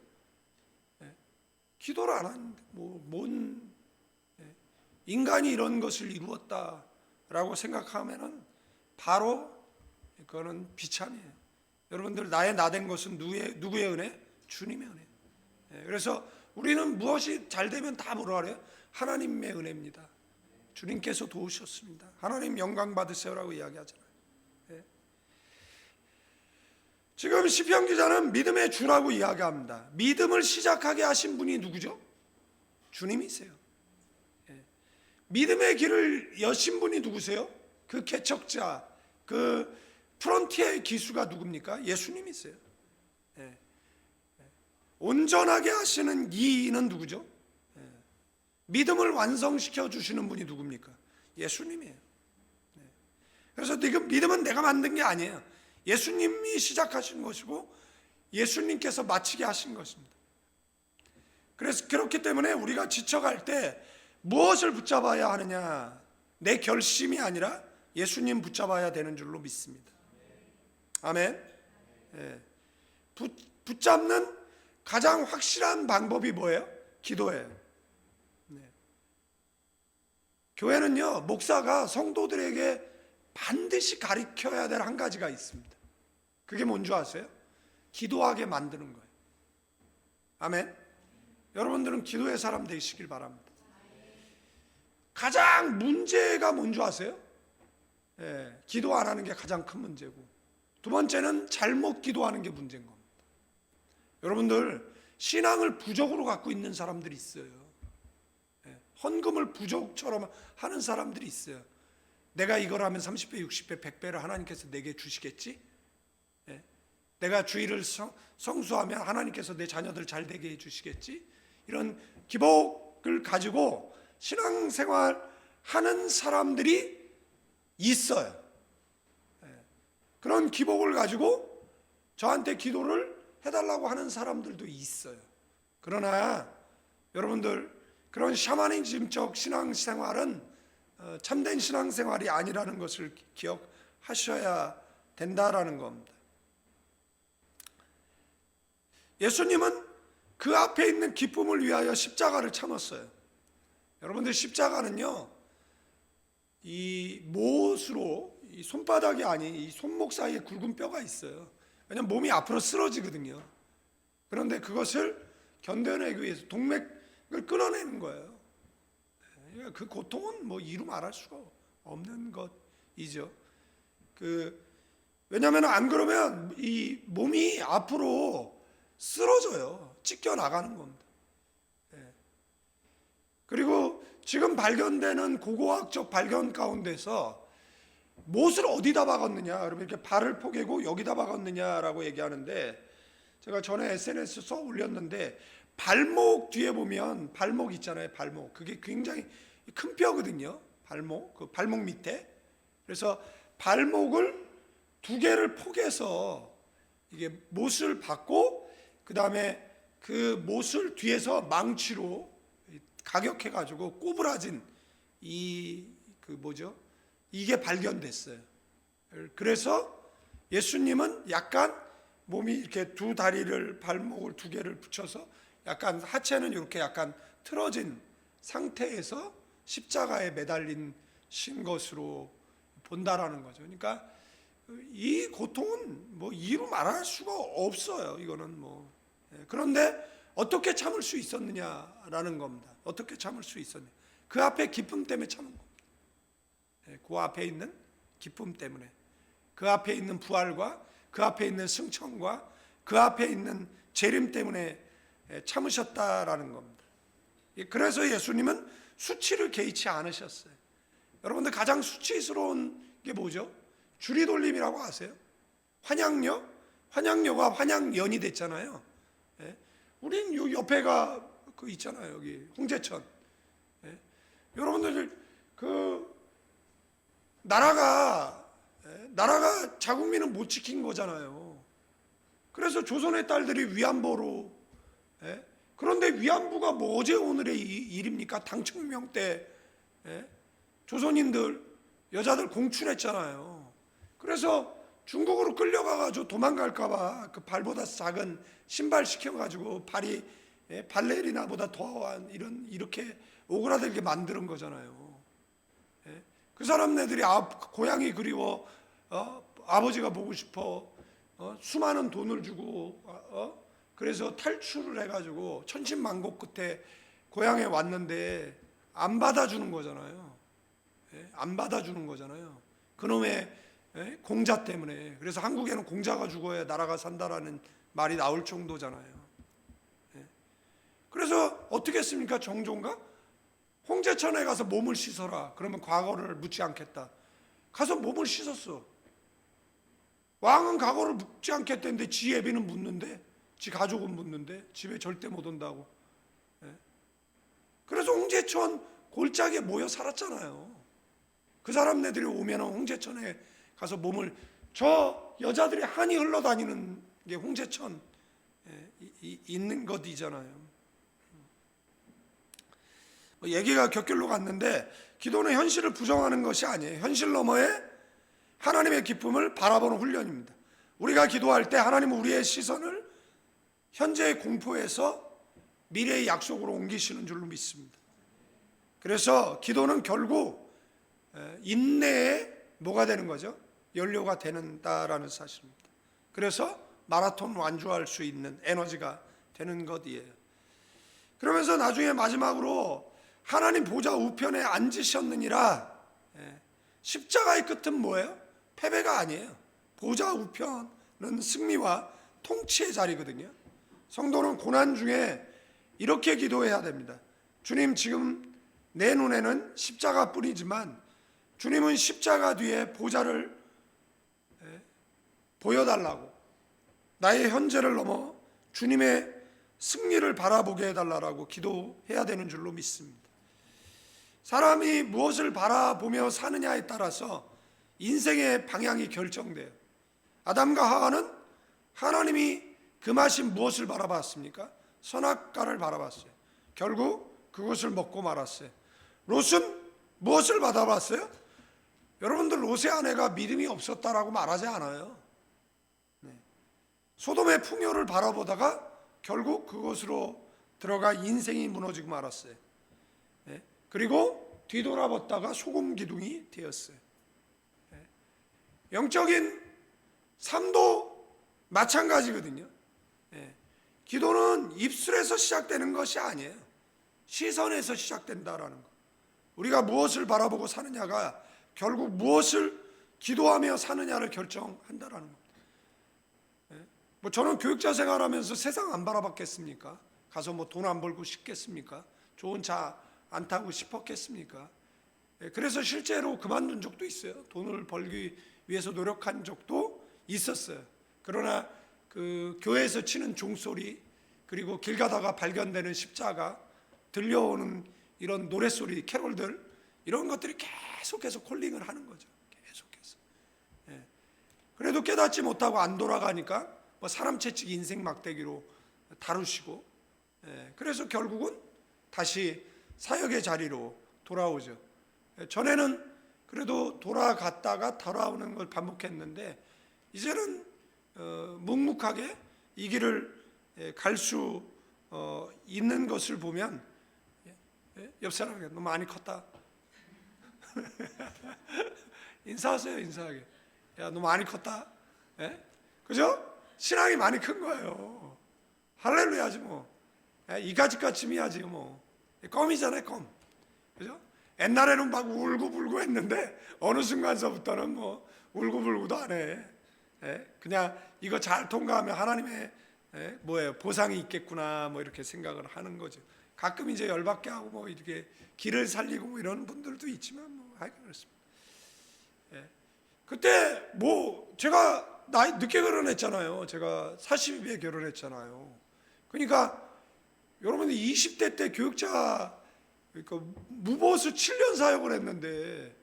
[SPEAKER 1] 기도를 안 하는데 뭔 인간이 이런 것을 이루었다라고 생각하면은 바로 그거는 비참이에요. 여러분들, 나의 나된 것은 누구의 은혜? 주님의 은혜. 그래서 우리는 무엇이 잘 되면 다 뭐라 그래요? 하나님의 은혜입니다. 주님께서 도우셨습니다. 하나님 영광 받으세요라고 이야기하잖아요. 지금 시편 기자는 믿음의 주라고 이야기합니다. 믿음을 시작하게 하신 분이 누구죠? 주님이세요. 믿음의 길을 여신 분이 누구세요? 그 개척자, 그 프론티어의 기수가 누굽니까? 예수님이세요. 온전하게 하시는 이는 누구죠? 믿음을 완성시켜 주시는 분이 누굽니까? 예수님이에요. 그래서 믿음은 내가 만든 게 아니에요. 예수님이 시작하신 것이고 예수님께서 마치게 하신 것입니다. 그래서 그렇기 때문에 우리가 지쳐갈 때 무엇을 붙잡아야 하느냐? 내 결심이 아니라 예수님 붙잡아야 되는 줄로 믿습니다. 아멘. 붙잡는 가장 확실한 방법이 뭐예요? 기도예요. 교회는요, 목사가 성도들에게 반드시 가르쳐야 될 한 가지가 있습니다. 그게 뭔지 아세요? 기도하게 만드는 거예요. 아멘. 여러분들은 기도의 사람 되시길 바랍니다. 가장 문제가 뭔지 아세요? 기도 안 하는 게 가장 큰 문제고, 두 번째는 잘못 기도하는 게 문제인 겁니다. 여러분들, 신앙을 부족으로 갖고 있는 사람들이 있어요. 헌금을 부족처럼 하는 사람들이 있어요. 내가 이걸 하면 30배, 60배, 100배를 하나님께서 내게 주시겠지? 내가 주일을 성수하면 하나님께서 내 자녀들 잘 되게 해주시겠지? 이런 기복을 가지고 신앙생활 하는 사람들이 있어요. 그런 기복을 가지고 저한테 기도를 해달라고 하는 사람들도 있어요. 그러나 여러분들, 그런 샤머니즘적 신앙생활은 참된 신앙생활이 아니라는 것을 기억하셔야 된다라는 겁니다. 예수님은 그 앞에 있는 기쁨을 위하여 십자가를 참았어요. 여러분들, 십자가는요, 이 못으로 이 손바닥이 아닌 이 손목 사이에 굵은 뼈가 있어요. 왜냐면 몸이 앞으로 쓰러지거든요. 그런데 그것을 견뎌내기 위해서 동맥을 끊어내는 거예요. 그 고통은 뭐 이루 말할 수가 없는 것이죠. 왜냐하면 안 그러면 이 몸이 앞으로 쓰러져요. 찢겨 나가는 겁니다. 그리고 지금 발견되는 고고학적 발견 가운데서 못을 어디다 박았느냐, 그러면 이렇게 발을 포개고 여기다 박았느냐라고 얘기하는데, 제가 전에 SNS 써 올렸는데 발목 뒤에 보면 발목 있잖아요. 발목, 그게 굉장히 큰 뼈거든요. 발목, 그 발목 밑에. 그래서 발목을 두 개를 포개서 이게 못을 박고, 그 다음에 그 못을 뒤에서 망치로 가격해 가지고 꼬부라진 이게 발견됐어요. 그래서 예수님은 약간 몸이 이렇게 두 다리를, 발목을 두 개를 붙여서 약간 하체는 이렇게 약간 틀어진 상태에서 십자가에 매달린 신 것으로 본다라는 거죠. 그러니까 이 고통은 뭐 이루 말할 수가 없어요. 이거는 뭐. 그런데 어떻게 참을 수 있었느냐라는 겁니다. 어떻게 참을 수 있었냐? 그 앞에 기쁨 때문에 참은 겁니다. 그 앞에 있는 기쁨 때문에, 그 앞에 있는 부활과 그 앞에 있는 승천과 그 앞에 있는 재림 때문에 참으셨다라는 겁니다. 그래서 예수님은 수치를 개의치 않으셨어요. 여러분들 가장 수치스러운 게 뭐죠? 주리돌림이라고 아세요? 환양녀? 환양녀가 환양연이 됐잖아요. 우린 요 옆에가 그 있잖아요. 여기 홍제천. 여러분들 나라가 자국민은 못 지킨 거잖아요. 그래서 조선의 딸들이 위안부로, 그런데 위안부가 뭐 어제 오늘의 일입니까? 당청명 때 조선인들 여자들 공출했잖아요. 그래서 중국으로 끌려가가지고 도망갈까봐 그 발보다 작은 신발 시켜가지고 발이 발레리나보다 더한 이렇게 오그라들게 만드는 거잖아요. 그 사람네들이 고향이 그리워, 아버지가 보고 싶어, 수많은 돈을 주고, 그래서 탈출을 해가지고 천신만고 끝에 고향에 왔는데 안 받아주는 거잖아요. 안 받아주는 거잖아요. 그놈의 공자 때문에. 그래서 한국에는 공자가 죽어야 나라가 산다라는 말이 나올 정도잖아요. 그래서 어떻게 했습니까? 정종가? 홍제천에 가서 몸을 씻어라. 그러면 과거를 묻지 않겠다. 가서 몸을 씻었어. 왕은 과거를 묻지 않겠다는데 지 애비는 묻는데, 지 가족은 묻는데 집에 절대 못 온다고. 그래서 홍제천 골짜기에 모여 살았잖아요. 그 사람네들이 오면 홍제천에 가서 몸을, 저 여자들이 한이 흘러다니는 게 홍제천 있는 것이잖아요. 얘기가 곁길로 갔는데, 기도는 현실을 부정하는 것이 아니에요. 현실 너머에 하나님의 기쁨을 바라보는 훈련입니다. 우리가 기도할 때 하나님은 우리의 시선을 현재의 공포에서 미래의 약속으로 옮기시는 줄로 믿습니다. 그래서 기도는 결국 인내의 뭐가 되는 거죠? 연료가 되는다라는 사실입니다. 그래서 마라톤 완주할 수 있는 에너지가 되는 것이에요. 그러면서 나중에 마지막으로 하나님 보좌 우편에 앉으셨느니라. 십자가의 끝은 뭐예요? 패배가 아니에요. 보좌 우편은 승리와 통치의 자리거든요. 성도는 고난 중에 이렇게 기도해야 됩니다. 주님, 지금 내 눈에는 십자가뿐이지만 주님은 십자가 뒤에 보좌를 보여달라고, 나의 현재를 넘어 주님의 승리를 바라보게 해달라고 기도해야 되는 줄로 믿습니다. 사람이 무엇을 바라보며 사느냐에 따라서 인생의 방향이 결정돼요. 아담과 하와는 하나님이 금하신 무엇을 바라봤습니까? 선악과를 바라봤어요. 결국 그것을 먹고 말았어요. 롯은 무엇을 바라봤어요? 여러분들, 롯의 아내가 믿음이 없었다라고 말하지 않아요. 소돔의 풍요를 바라보다가 결국 그것으로 들어가 인생이 무너지고 말았어요. 그리고 뒤돌아봤다가 소금 기둥이 되었어요. 영적인 삶도 마찬가지거든요. 예. 기도는 입술에서 시작되는 것이 아니에요. 시선에서 시작된다라는 거. 우리가 무엇을 바라보고 사느냐가 결국 무엇을 기도하며 사느냐를 결정한다라는 겁니다. 예. 뭐 저는 교육자 생활하면서 세상 안 바라봤겠습니까? 가서 뭐 돈 안 벌고 싶겠습니까? 좋은 차 안 타고 싶었겠습니까? 예. 그래서 실제로 그만둔 적도 있어요. 돈을 벌기 위해서 노력한 적도 있었어요. 그러나 그 교회에서 치는 종소리, 그리고 길 가다가 발견되는 십자가, 들려오는 이런 노랫소리, 캐롤들, 이런 것들이 계속해서 콜링을 하는 거죠. 계속해서. 예. 그래도 깨닫지 못하고 안 돌아가니까 뭐 사람 채찍 인생 막대기로 다루시고, 예. 그래서 결국은 다시 사역의 자리로 돌아오죠. 예. 전에는 그래도 돌아갔다가 돌아오는 걸 반복했는데 이제는 묵묵하게 이 길을 갈 수 있는 것을 보면, 옆 사람에게 너 많이 컸다. 인사하세요, 인사하게. 야, 너 많이 컸다. 예? 그죠? 신앙이 많이 큰 거예요. 할렐루야지 뭐. 이가지까침이야지 뭐. 껌이잖아요, 껌. 그죠? 옛날에는 막 울고불고 했는데 어느 순간서부터는 뭐 울고불고도 안 해. 예? 그냥 이거 잘 통과하면 하나님의 뭐예요, 보상이 있겠구나 뭐 이렇게 생각을 하는 거죠. 가끔 이제 열받게 하고 뭐 이렇게 길을 살리고 뭐 이런 분들도 있지만 뭐 하여간 그렇습니다. 예. 그때 뭐 제가 나이 늦게 결혼했잖아요. 제가 40에 결혼했잖아요. 그러니까 여러분들 20대 때 교육자, 그러니까 무보수 7년 사역을 했는데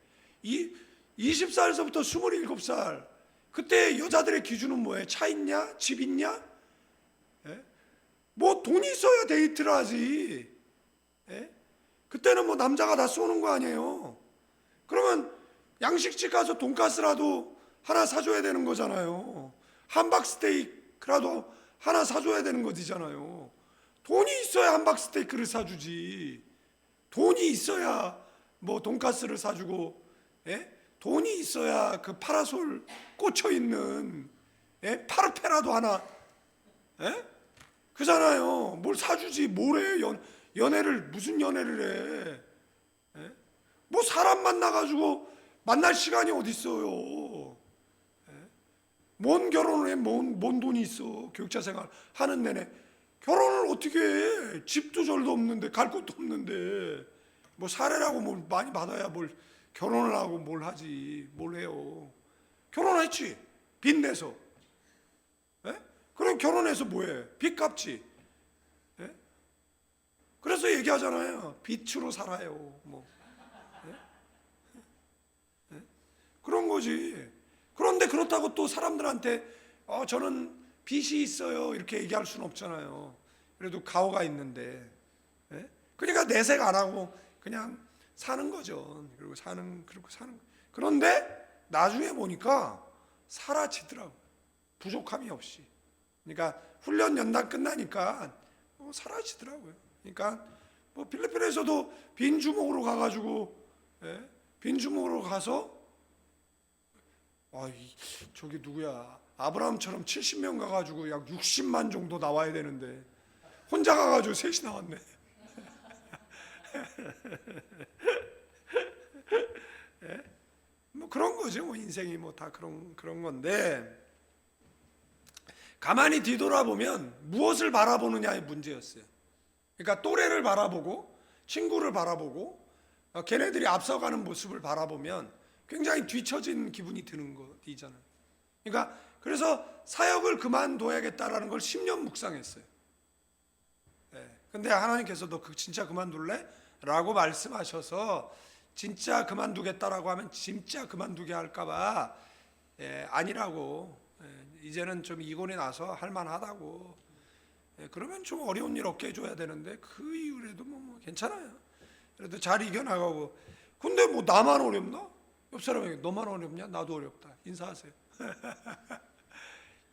[SPEAKER 1] 20살서부터 27살, 그때 여자들의 기준은 뭐예요? 차 있냐? 집 있냐? 예? 뭐 돈이 있어야 데이트를 하지. 예? 그때는 뭐 남자가 다 쏘는 거 아니에요. 그러면 양식집 가서 돈가스라도 하나 사줘야 되는 거잖아요. 함박 스테이크라도 하나 사줘야 되는 거잖아요. 돈이 있어야 함박 스테이크를 사주지. 돈이 있어야 뭐 돈가스를 사주고, 예? 돈이 있어야 그 파라솔 꽂혀 있는, 예? 파르페라도 하나, 예? 그잖아요. 뭘 사주지, 뭘 해? 연애를 무슨 연애를 해? 예? 뭐 사람 만나가지고 만날 시간이 어디 있어요? 예? 뭔 결혼을 해? 뭔 돈이 있어? 교육자 생활 하는 내내 결혼을 어떻게 해? 집도 절도 없는데, 갈 곳도 없는데, 뭐 사례라고 뭘 많이 받아야 뭘 결혼을 하고 뭘 하지, 뭘 해요? 결혼했지, 빚 내서. 예? 그럼 결혼해서 뭐해? 빚 갚지. 예? 그래서 얘기하잖아요. 빛으로 살아요. 뭐. 예? 예? 그런 거지. 그런데 그렇다고 또 사람들한테 저는 빚이 있어요 이렇게 얘기할 수는 없잖아요. 그래도 가오가 있는데. 예? 그러니까 내색 안 하고 그냥 사는 거죠. 그리고 사는. 그런데 나중에 보니까 사라지더라고요. 부족함이 없이. 그러니까 훈련 연단 끝나니까 사라지더라고요. 그러니까 뭐 필리핀에서도 빈 주먹으로 가가지고, 예? 빈 주먹으로 가서 저기 누구야, 아브라함처럼 70명 가가지고 약 60만 정도 나와야 되는데 혼자 가가지고 셋이 나왔네. 예? 뭐 그런 거죠. 뭐 인생이 뭐 다 그런 건데, 가만히 뒤돌아보면 무엇을 바라보느냐의 문제였어요. 그러니까 또래를 바라보고 친구를 바라보고 걔네들이 앞서가는 모습을 바라보면 굉장히 뒤처진 기분이 드는 거이잖아요. 그러니까 그래서 사역을 그만둬야겠다라는 걸 10년 묵상했어요. 근데 하나님께서 너 진짜 그만둘래? 라고 말씀하셔서 진짜 그만두겠다라고 하면 진짜 그만두게 할까봐 아니라고, 이제는 좀 이곤이 나서 할만하다고, 그러면 좀 어려운 일 없게 해줘야 되는데 그 이후에도 뭐 괜찮아요. 그래도 잘 이겨나가고. 근데 뭐 나만 어렵나? 옆 사람에게 너만 어렵냐? 나도 어렵다. 인사하세요.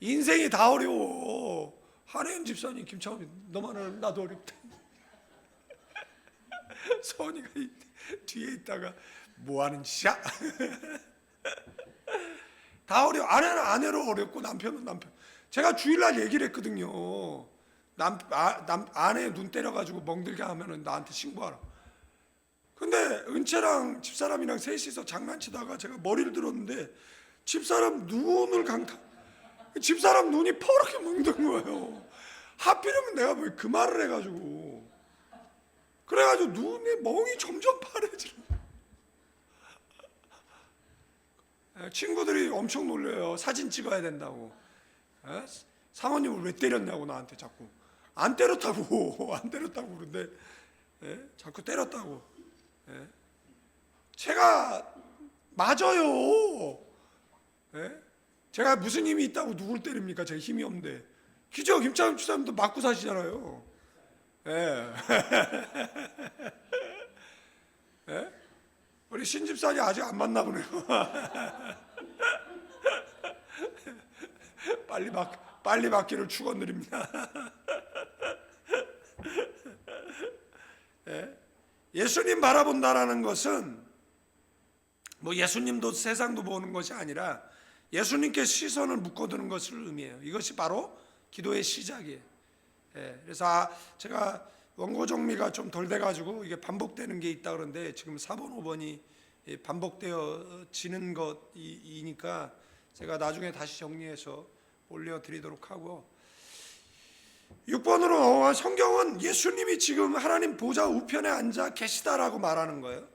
[SPEAKER 1] 인생이 다 어려워. 한혜연 집사님, 김창훈, 너만 어렵, 나도 어렵다. 서원이가 뒤에 있다가 뭐 하는 짓이야? 다 어려. 아내는 아내로 어렵고 남편은 남편. 제가 주일날 얘기를 했거든요. 아내 눈 때려가지고 멍들게 하면은 나한테 신고하라. 근데 은채랑 집사람이랑 셋이서 장난치다가 제가 머리를 들었는데 집사람 눈을 집사람 눈이 퍼렇게 멍든 거예요. 하필이면 내가 왜 그 말을 해가지고. 그래가지고 눈에 멍이 점점 파래지는. 친구들이 엄청 놀려요. 사진 찍어야 된다고. 사모님을 왜 때렸냐고 나한테 자꾸. 안 때렸다고 안 때렸다고 그러는데 자꾸 때렸다고. 제가 맞아요. 제가 무슨 힘이 있다고 누굴 때립니까? 제가 힘이 없는데. 기죠. 김창흠 지사님도 맞고 사시잖아요. 우리 신집사님 아직 안 맞나 보네요. 빨리 맞기를 축원드립니다. 예수님 바라본다라는 것은 뭐 예수님도 세상도 보는 것이 아니라 예수님께 시선을 묶어두는 것을 의미해요. 이것이 바로 기도의 시작이에요. 그래서 제가 원고 정리가 좀 덜 돼가지고 이게 반복되는 게 있다 그러는데 지금 4번, 5번이 반복되어지는 것이니까 제가 나중에 다시 정리해서 올려드리도록 하고 6번으로 성경은 예수님이 지금 하나님 보좌 우편에 앉아 계시다라고 말하는 거예요.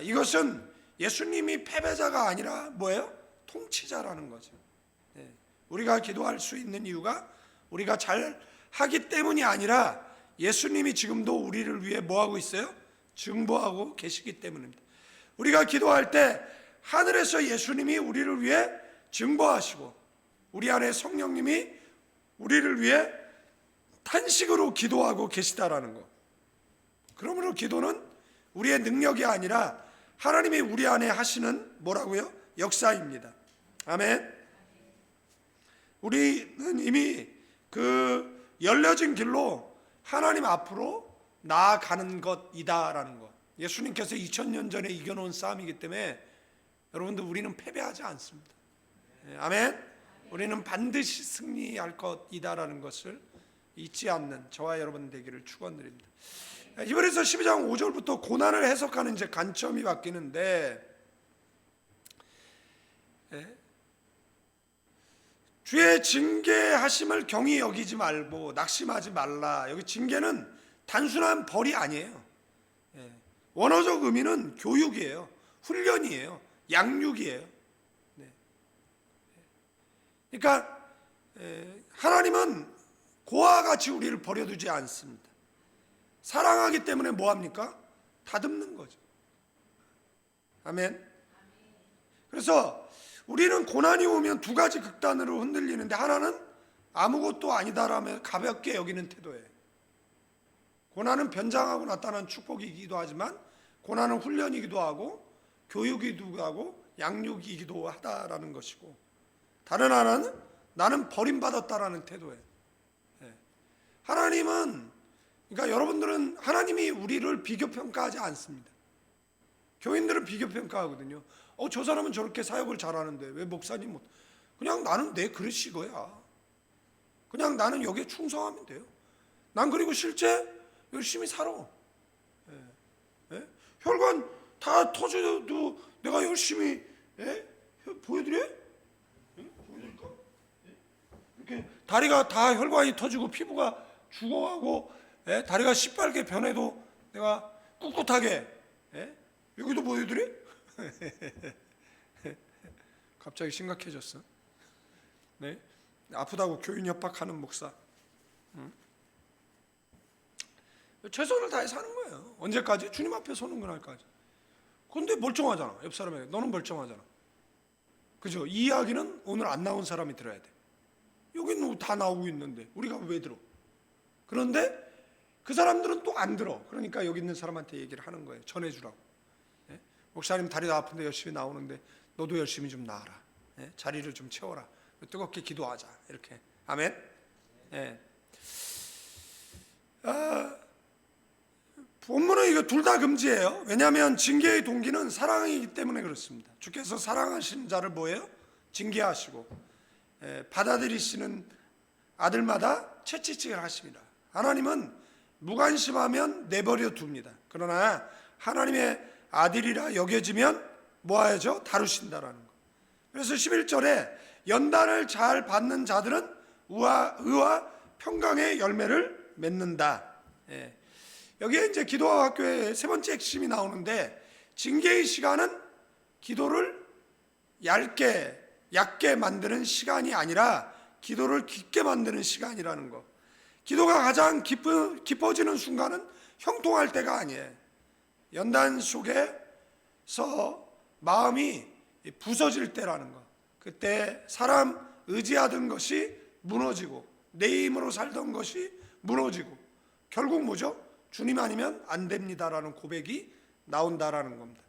[SPEAKER 1] 이것은 예수님이 패배자가 아니라 뭐예요? 통치자라는 거죠. 우리가 기도할 수 있는 이유가 우리가 잘 하기 때문이 아니라 예수님이 지금도 우리를 위해 뭐하고 있어요? 증보하고 계시기 때문입니다. 우리가 기도할 때 하늘에서 예수님이 우리를 위해 증보하시고 우리 안에 성령님이 우리를 위해 탄식으로 기도하고 계시다라는 거. 그러므로 기도는 우리의 능력이 아니라 하나님이 우리 안에 하시는 뭐라고요? 역사입니다. 아멘. 우리는 이미 그 열려진 길로 하나님 앞으로 나아가는 것이다라는 것. 예수님께서 2000년 전에 이겨놓은 싸움이기 때문에 여러분들 우리는 패배하지 않습니다. 아멘. 우리는 반드시 승리할 것이다라는 것을 잊지 않는 저와 여러분 되기를 축원드립니다. 히브리서 12장 5절부터 고난을 해석하는 이제 관점이 바뀌는데 주의 징계하심을 경히 여기지 말고 낙심하지 말라. 여기 징계는 단순한 벌이 아니에요. 원어적 의미는 교육이에요. 훈련이에요. 양육이에요. 그러니까 하나님은 고와 같이 우리를 버려두지 않습니다. 사랑하기 때문에 뭐합니까? 다듬는 거죠. 아멘. 그래서 우리는 고난이 오면 두 가지 극단으로 흔들리는데 하나는 아무것도 아니다라며 가볍게 여기는 태도예요. 고난은 변장하고 나타난 축복이기도 하지만 고난은 훈련이기도 하고 교육이기도 하고 양육이기도 하다라는 것이고 다른 하나는 나는 버림받았다라는 태도예요. 하나님은 그러니까 여러분들은 하나님이 우리를 비교평가하지 않습니다. 교인들은 비교평가하거든요. 저 사람은 저렇게 사역을 잘하는데 왜 목사님 못? 그냥 나는 내 그릇이 이거야. 그냥 나는 여기에 충성하면 돼요. 난 그리고 실제 열심히 살아. 혈관 다 터져도 내가 열심히 보여드려? 보여드릴까? 이렇게 다리가 다 혈관이 터지고 피부가 죽어가고 다리가 시뻘게 변해도 내가 꿋꿋하게 여기도 보여드려? 갑자기 심각해졌어. 네, 아프다고 교인 협박하는 목사. 최선을 다해 사는 거예요. 언제까지? 주님 앞에 서는 그날까지. 그런데 멀쩡하잖아. 옆 사람에게 너는 멀쩡하잖아. 그죠? 이 이야기는 오늘 안 나온 사람이 들어야 돼. 여기는 다 나오고 있는데 우리가 왜 들어? 그런데 그 사람들은 또 안 들어. 그러니까 여기 있는 사람한테 얘기를 하는 거예요. 전해주라고. 목사님 다리가 아픈데 열심히 나오는데 너도 열심히 좀 나아라. 자리를 좀 채워라. 뜨겁게 기도하자. 이렇게. 아멘. 본문은 이거 둘 다 금지예요. 왜냐하면 징계의 동기는 사랑이기 때문에 그렇습니다. 주께서 사랑하신 자를 뭐예요? 징계하시고 받아들이시는 아들마다 채찍질을 하십니다. 하나님은 무관심하면 내버려 둡니다. 그러나 하나님의 아들이라 여겨지면 뭐하죠? 다루신다라는 거. 그래서 11절에 연단을 잘 받는 자들은 의와 평강의 열매를 맺는다. 여기에 이제 기도와 학교의 세 번째 핵심이 나오는데, 징계의 시간은 기도를 얕게 만드는 시간이 아니라 기도를 깊게 만드는 시간이라는 거. 기도가 가장 깊어지는 순간은 형통할 때가 아니에요. 연단 속에서 마음이 부서질 때라는 거. 그때 사람 의지하던 것이 무너지고 내 힘으로 살던 것이 무너지고 결국 뭐죠? 주님 아니면 안 됩니다라는 고백이 나온다라는 겁니다.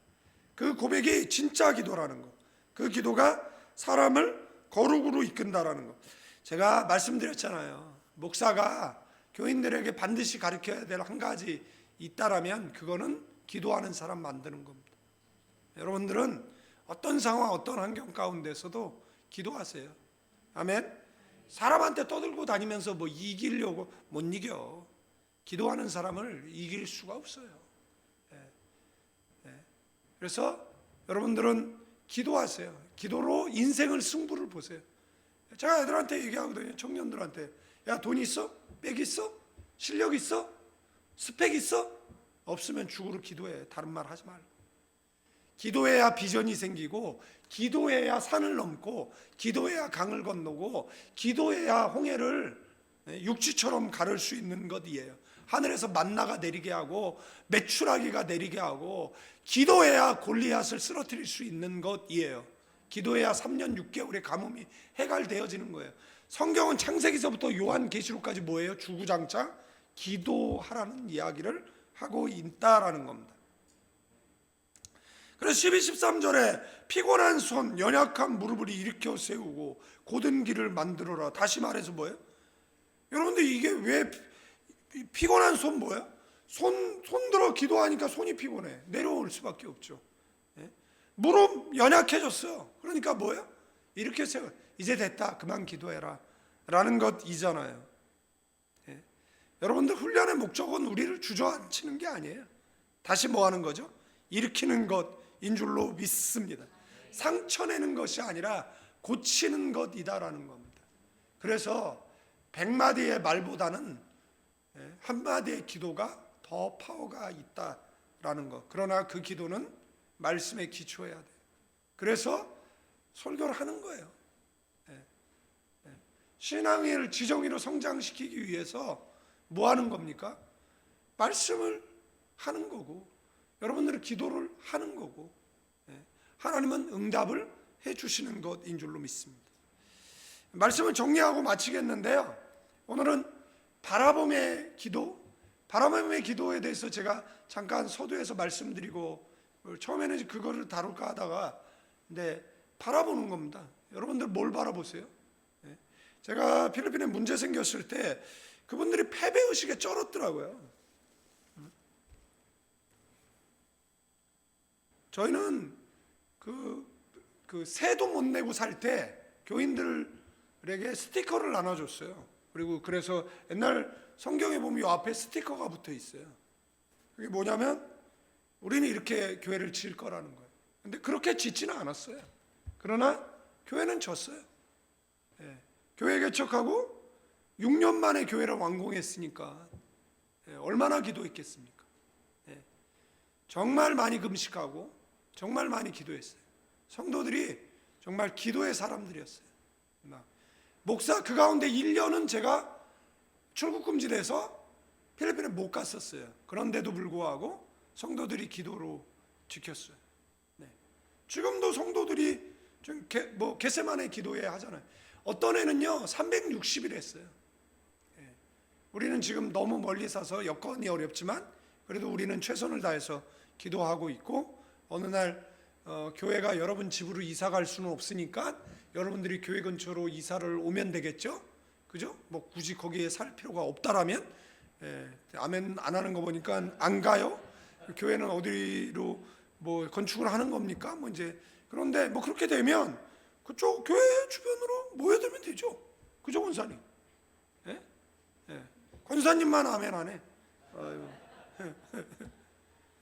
[SPEAKER 1] 그 고백이 진짜 기도라는 거. 그 기도가 사람을 거룩으로 이끈다라는 거. 제가 말씀드렸잖아요. 목사가 교인들에게 반드시 가르쳐야 될 한 가지 있다라면 그거는 기도하는 사람 만드는 겁니다. 여러분들은 어떤 상황, 어떤 환경 가운데서도 기도하세요. 아멘. 사람한테 떠들고 다니면서 뭐 이기려고 못 이겨. 기도하는 사람을 이길 수가 없어요. 그래서 여러분들은 기도하세요. 기도로 인생을 승부를 보세요. 제가 애들한테 얘기하거든요. 청년들한테. 야, 돈 있어? 백 있어? 실력 있어? 스펙 있어? 없으면 죽으러 기도해. 다른 말 하지 말고. 기도해야 비전이 생기고, 기도해야 산을 넘고, 기도해야 강을 건너고, 기도해야 홍해를 육지처럼 가를 수 있는 것이에요. 하늘에서 만나가 내리게 하고 메추라기가 내리게 하고, 기도해야 골리앗을 쓰러뜨릴 수 있는 것이에요. 기도해야 3년 6개월의 가뭄이 해갈되어지는 거예요. 성경은 창세기서부터 요한계시록까지 뭐예요? 주구장창 기도하라는 이야기를 하고 있다라는 겁니다. 그래서 12, 13절에 피곤한 손, 연약한 무릎을 일으켜 세우고 곧은 길을 만들어라. 다시 말해서 뭐예요? 여러분들 이게 왜 피곤한 손 뭐야? 손 들어 기도하니까 손이 피곤해. 내려올 수밖에 없죠. 무릎 연약해졌어요. 그러니까 뭐예요? 이렇게 세워. 이제 됐다. 그만 기도해라. 라는 것이잖아요. 여러분들 훈련의 목적은 우리를 주저앉히는 게 아니에요. 다시 뭐 하는 거죠? 일으키는 것인 줄로 믿습니다. 상처내는 것이 아니라 고치는 것이다라는 겁니다. 그래서 100마디의 말보다는 한마디의 기도가 더 파워가 있다라는 것. 그러나 그 기도는 말씀에 기초해야 돼요. 그래서 설교를 하는 거예요. 신앙을 지정의로 성장시키기 위해서 뭐 하는 겁니까? 말씀을 하는 거고, 여러분들은 기도를 하는 거고, 하나님은 응답을 해주시는 것인 줄로 믿습니다. 말씀을 정리하고 마치겠는데요. 오늘은 바라봄의 기도에 대해서 제가 잠깐 서두에서 말씀드리고, 처음에는 그거를 다룰까 하다가 바라보는 겁니다. 여러분들 뭘 바라보세요? 제가 필리핀에 문제 생겼을 때 그분들이 패배의식에 쩔었더라고요. 저희는 그 세도 못 내고 살 때 교인들에게 스티커를 나눠줬어요. 그리고 그래서 옛날 성경에 보면 이 앞에 스티커가 붙어 있어요. 그게 뭐냐면 우리는 이렇게 교회를 지을 거라는 거예요. 근데 그렇게 짓지는 않았어요. 그러나 교회는 졌어요. 교회 개척하고 6년 만에 교회를 완공했으니까 얼마나 기도했겠습니까? 정말 많이 금식하고 정말 많이 기도했어요. 성도들이 정말 기도의 사람들이었어요. 목사 그 가운데 1년은 제가 출국금지돼서 필리핀에 못 갔었어요. 그런데도 불구하고 성도들이 기도로 지켰어요. 지금도 성도들이 겟세마네 기도회 하잖아요. 어떤 애는요 360일 했어요. 우리는 지금 너무 멀리 사서 여건이 어렵지만 그래도 우리는 최선을 다해서 기도하고 있고, 어느 날 교회가 여러분 집으로 이사 갈 수는 없으니까 여러분들이 교회 근처로 이사를 오면 되겠죠? 그죠? 뭐 굳이 거기에 살 필요가 없다라면 아멘 안 하는 거 보니까 안 가요. 교회는 어디로 뭐 건축을 하는 겁니까? 뭐 이제 그런데 뭐 그렇게 되면 그쪽 교회 주변으로 모여들면 되죠. 그죠, 권사님? 예? 예. 권사님만 아멘 안 해. 아이고.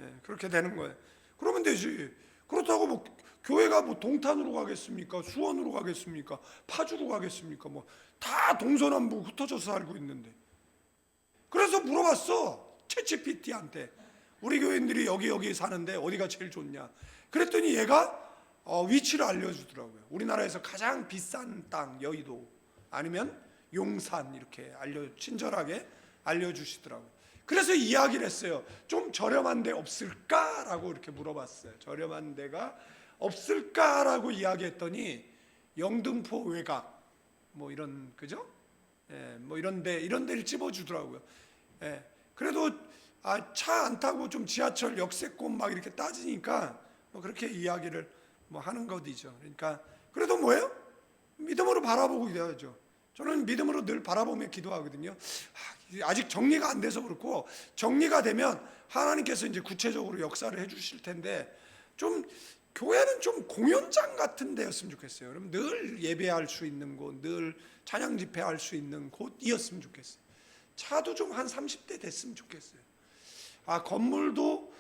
[SPEAKER 1] 예, 그렇게 되는 거예요. 그러면 되지. 그렇다고 뭐 교회가 뭐 동탄으로 가겠습니까? 수원으로 가겠습니까? 파주로 가겠습니까? 뭐 다 동서남북 흩어져서 살고 있는데. 그래서 물어봤어. 챗GPT한테. 우리 교인들이 여기 사는데 어디가 제일 좋냐? 그랬더니 얘가 위치를 알려주더라고요. 우리나라에서 가장 비싼 땅 여의도 아니면 용산 이렇게 친절하게 알려주시더라고요. 그래서 이야기를 했어요. 좀 저렴한 데 없을까라고 이렇게 물어봤어요. 저렴한 데가 없을까라고 이야기했더니 영등포 외곽 뭐 이런, 그죠? 예, 뭐 이런 데를 찝어주더라고요. 예, 그래도 차 안 타고 좀 지하철 역세권 막 이렇게 따지니까 뭐 그렇게 이야기를 뭐 하는 것이죠. 그러니까 그래도 뭐예요? 믿음으로 바라보고 있어야죠. 저는 믿음으로 늘 바라보며 기도하거든요. 아직 정리가 안 돼서 그렇고, 정리가 되면 하나님께서 이제 구체적으로 역사를 해주실 텐데, 좀 교회는 좀 공연장 같은 데였으면 좋겠어요. 그럼 늘 예배할 수 있는 곳, 늘 찬양 집회할 수 있는 곳이었으면 좋겠어요. 차도 좀 한 30대 됐으면 좋겠어요. 건물도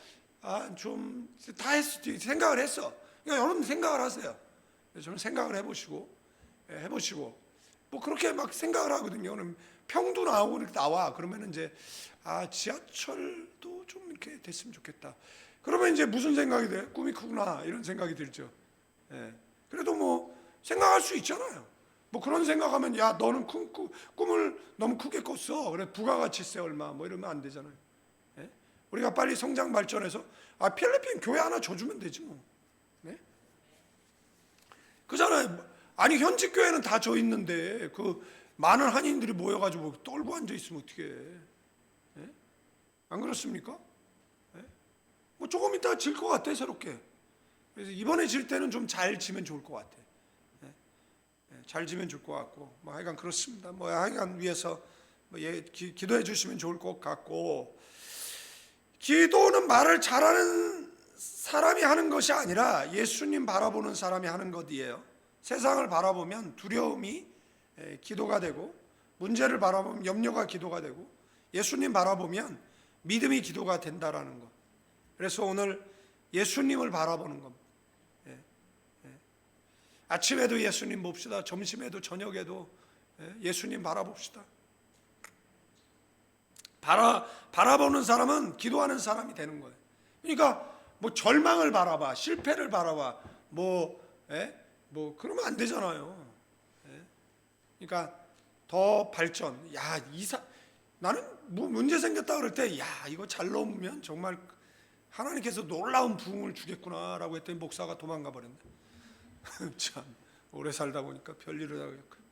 [SPEAKER 1] 좀 다 생각을 했어. 그러니까 여러분 생각을 하세요. 저는 생각을 해보시고 뭐 그렇게 막 생각을 하거든요. 그럼 평도 나오고 이렇게 나와. 그러면 이제 지하철도 좀 이렇게 됐으면 좋겠다. 그러면 이제 무슨 생각이 돼? 꿈이 크구나 이런 생각이 들죠. 예. 그래도 뭐 생각할 수 있잖아요. 뭐 그런 생각하면 야 너는 꿈을 너무 크게 꿨어. 그래 부가가치세 얼마 뭐 이러면 안 되잖아요. 예? 우리가 빨리 성장 발전해서 필리핀 교회 하나 줘주면 되지 뭐. 네? 그잖아요. 아니 현직 교회는 다 져 있는데 그 많은 한인들이 모여가지고 떨고 앉아 있으면 어떻게 해? 예? 안 그렇습니까? 예? 뭐 조금 이따 질 것 같아 새롭게. 그래서 이번에 질 때는 좀 잘 지면 좋을 것 같아. 예? 예, 잘 지면 좋을 것 같고 뭐 하여간 그렇습니다. 뭐 하여간 위해서 뭐 기도해 주시면 좋을 것 같고, 기도는 말을 잘하는 사람이 하는 것이 아니라 예수님 바라보는 사람이 하는 것이에요. 세상을 바라보면 두려움이 기도가 되고, 문제를 바라보면 염려가 기도가 되고, 예수님 바라보면 믿음이 기도가 된다라는 것. 그래서 오늘 예수님을 바라보는 겁니다. 아침에도 예수님 봅시다. 점심에도 저녁에도 예수님 바라봅시다. 바라보는 사람은 기도하는 사람이 되는 거예요. 그러니까 뭐 절망을 바라봐, 실패를 바라봐, 뭐 그러면 안 되잖아요. 그러니까 더 발전. 나는 뭐 문제 생겼다 그럴 때, 이거 잘 넘으면 정말 하나님께서 놀라운 부흥을 주겠구나라고 했더니 목사가 도망가 버렸네. 참 오래 살다 보니까 별일을 하겠고.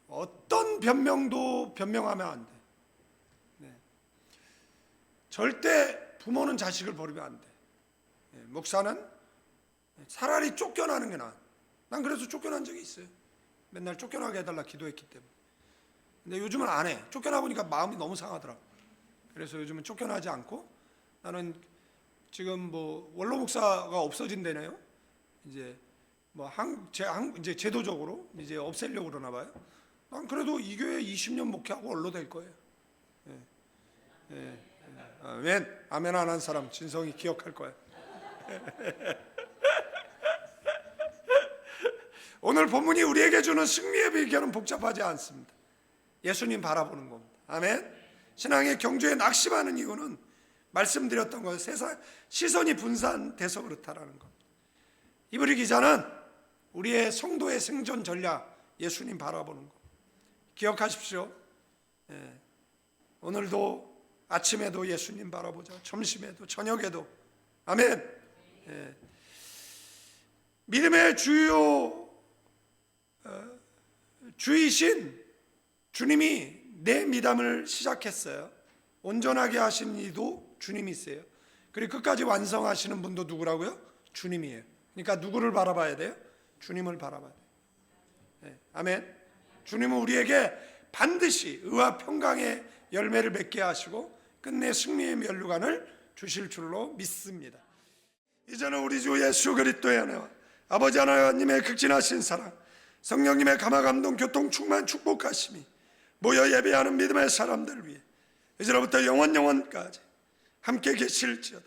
[SPEAKER 1] 어떤 변명도 변명하면 안 돼. 절대 부모는 자식을 버리면 안 돼. 목사는 차라리 쫓겨나는 게 나아. 난 그래서 쫓겨난 적이 있어요. 맨날 쫓겨나게 해달라 기도했기 때문에. 근데 요즘은 안 해. 쫓겨나 보니까 마음이 너무 상하더라고. 그래서 요즘은 쫓겨나지 않고, 나는 지금 뭐 원로 목사가 없어진대네요. 이제 뭐 이제 제도적으로 이제 없애려고 그러나 봐요. 난 그래도 이 교회 20년 목회하고 원로 될 거예요. 아멘 안 한 사람 진성이 기억할 거예요. 오늘 본문이 우리에게 주는 승리의 비결은 복잡하지 않습니다. 예수님 바라보는 겁니다. 아멘. 신앙의 경주에 낙심하는 이유는 말씀드렸던 것, 세상 시선이 분산돼서 그렇다라는 것. 이브리 기자는 우리의 성도의 생존 전략, 예수님 바라보는 것 기억하십시오. 오늘도 아침에도 예수님 바라보자. 점심에도 저녁에도. 아멘. 믿음의 주이신 주님이 내 믿음을 시작했어요. 온전하게 하신 이도 주님이세요. 그리고 끝까지 완성하시는 분도 누구라고요? 주님이에요. 그러니까 누구를 바라봐야 돼요? 주님을 바라봐야 돼요. 아멘. 주님은 우리에게 반드시 의와 평강의 열매를 맺게 하시고 끝내 승리의 면류관을 주실 줄로 믿습니다. 이제는 우리 주 예수 그리스도의 은혜와 아버지 하나님의 극진하신 사랑, 성령님의 감화감동 교통 충만 축복하심이 모여 예배하는 믿음의 사람들 위해 이제로부터 영원까지 함께 계실지어다.